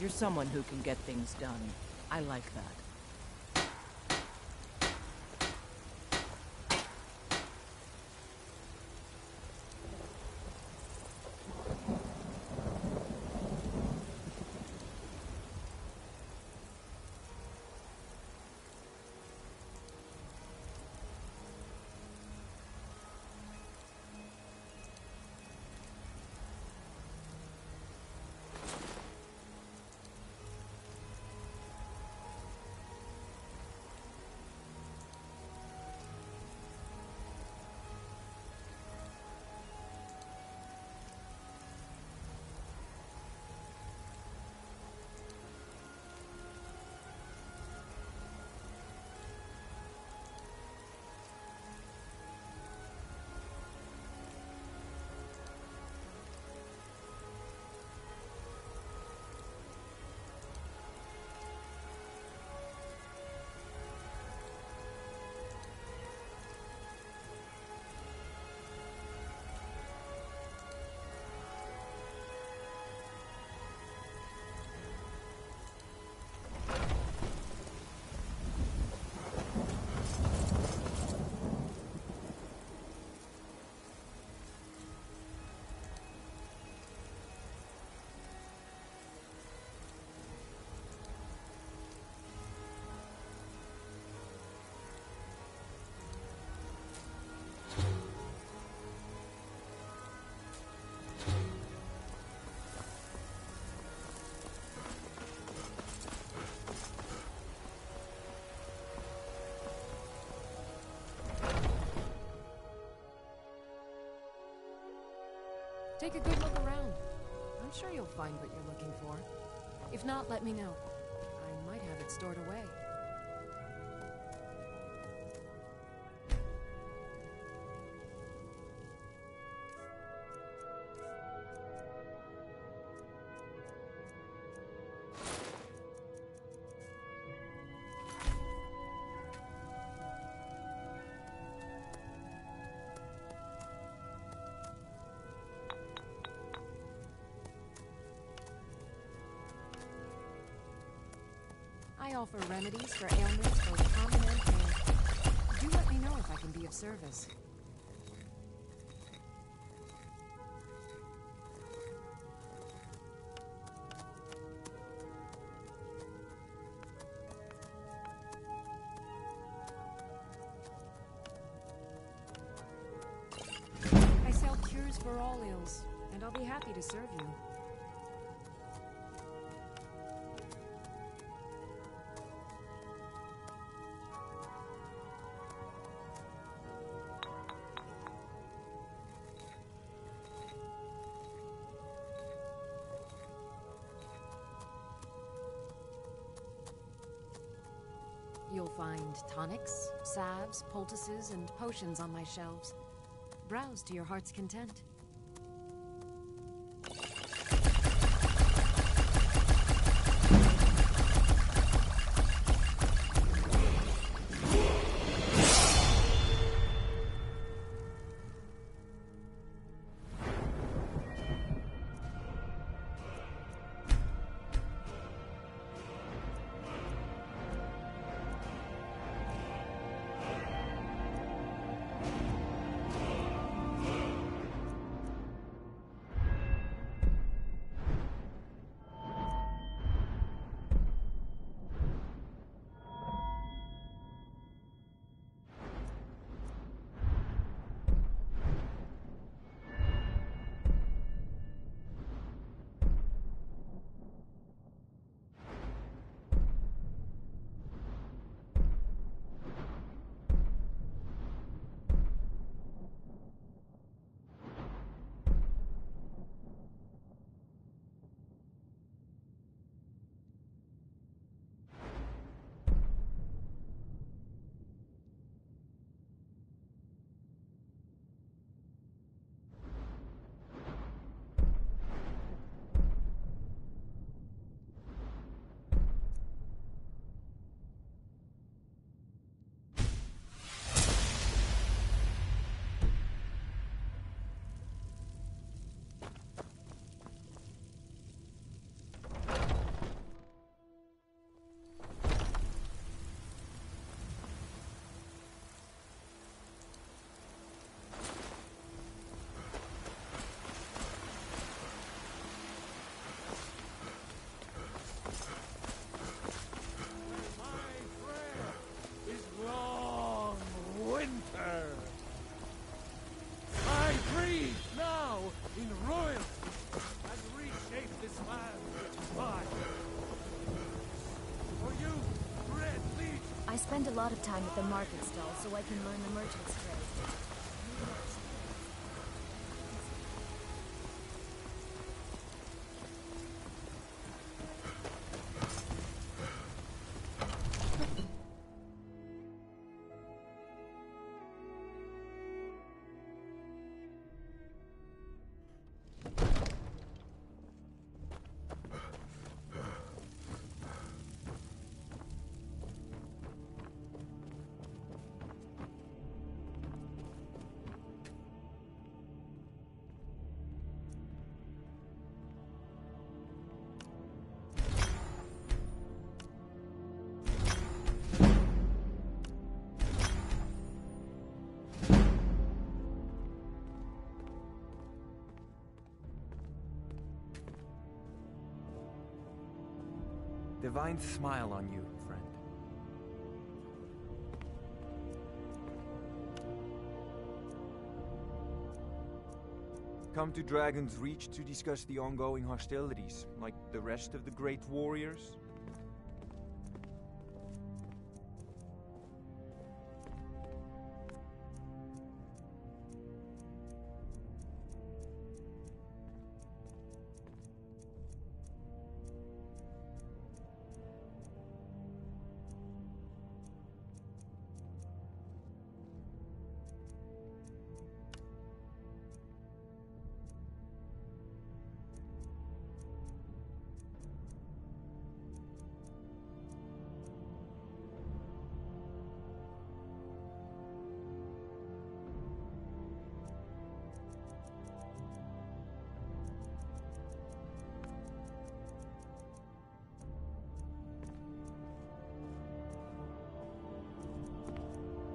You're someone who can get things done. I like that. Take a good look around. I'm sure you'll find what you're looking for. If not, let me know. I might have it stored away. I offer remedies for ailments both common and rare. Do let me know if I can be of service. I sell cures for all ills, and I'll be happy to serve you. You'll find tonics, salves, poultices, and potions on my shelves. Browse to your heart's content. I spend a lot of time at the market stall so I can learn the merchant's trade. Divine smile on you, friend. Come to Dragon's Reach to discuss the ongoing hostilities, like the rest of the great warriors?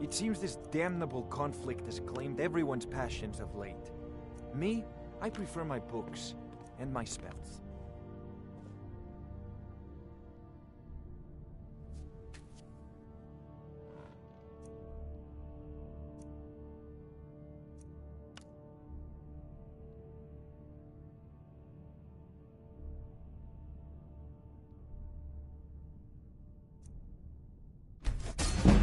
It seems this damnable conflict has claimed everyone's passions of late. Me, I prefer my books and my spells.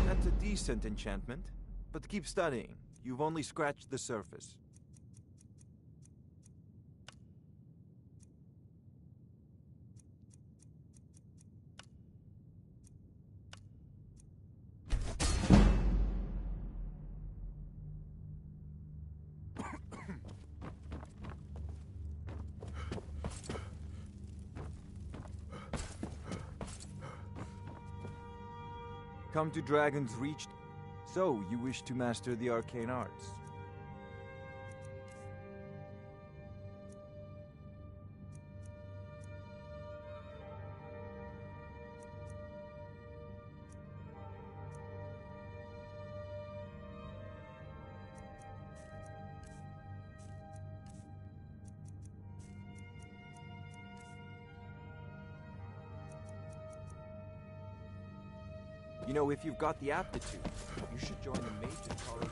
That's a decent enchantment, but keep studying. You've only scratched the surface. Come to Dragon's Reach. So, you wish to master the arcane arts? You know, if you've got the aptitude, you should join the Mage's College.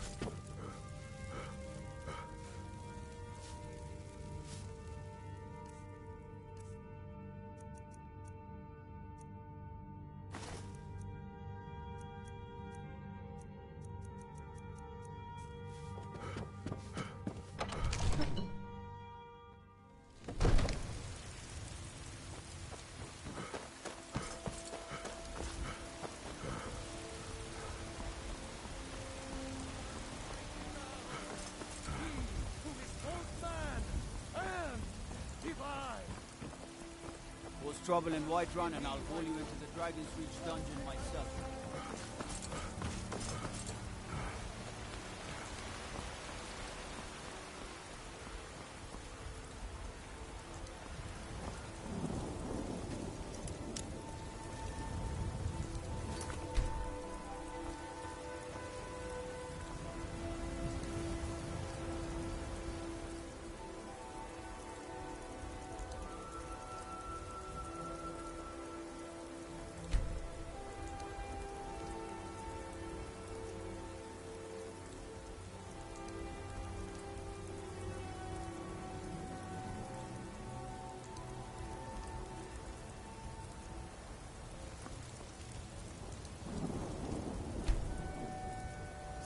Trouble in Whiterun, and I'll pull you into the Dragon's Reach dungeon myself.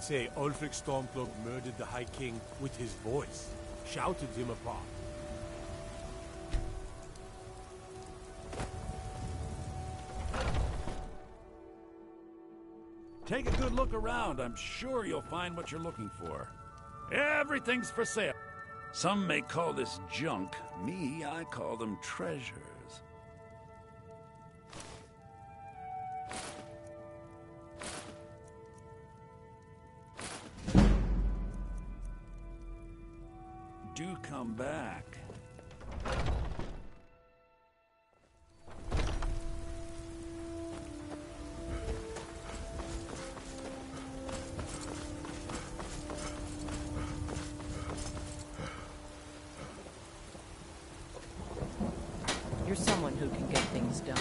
Say Ulfric Stormcloak murdered the High King with his voice, shouted him apart. Take a good look around. I'm sure you'll find what you're looking for. Everything's for sale. Some may call this junk. Me, I call them treasures. Do come back. You're someone who can get things done.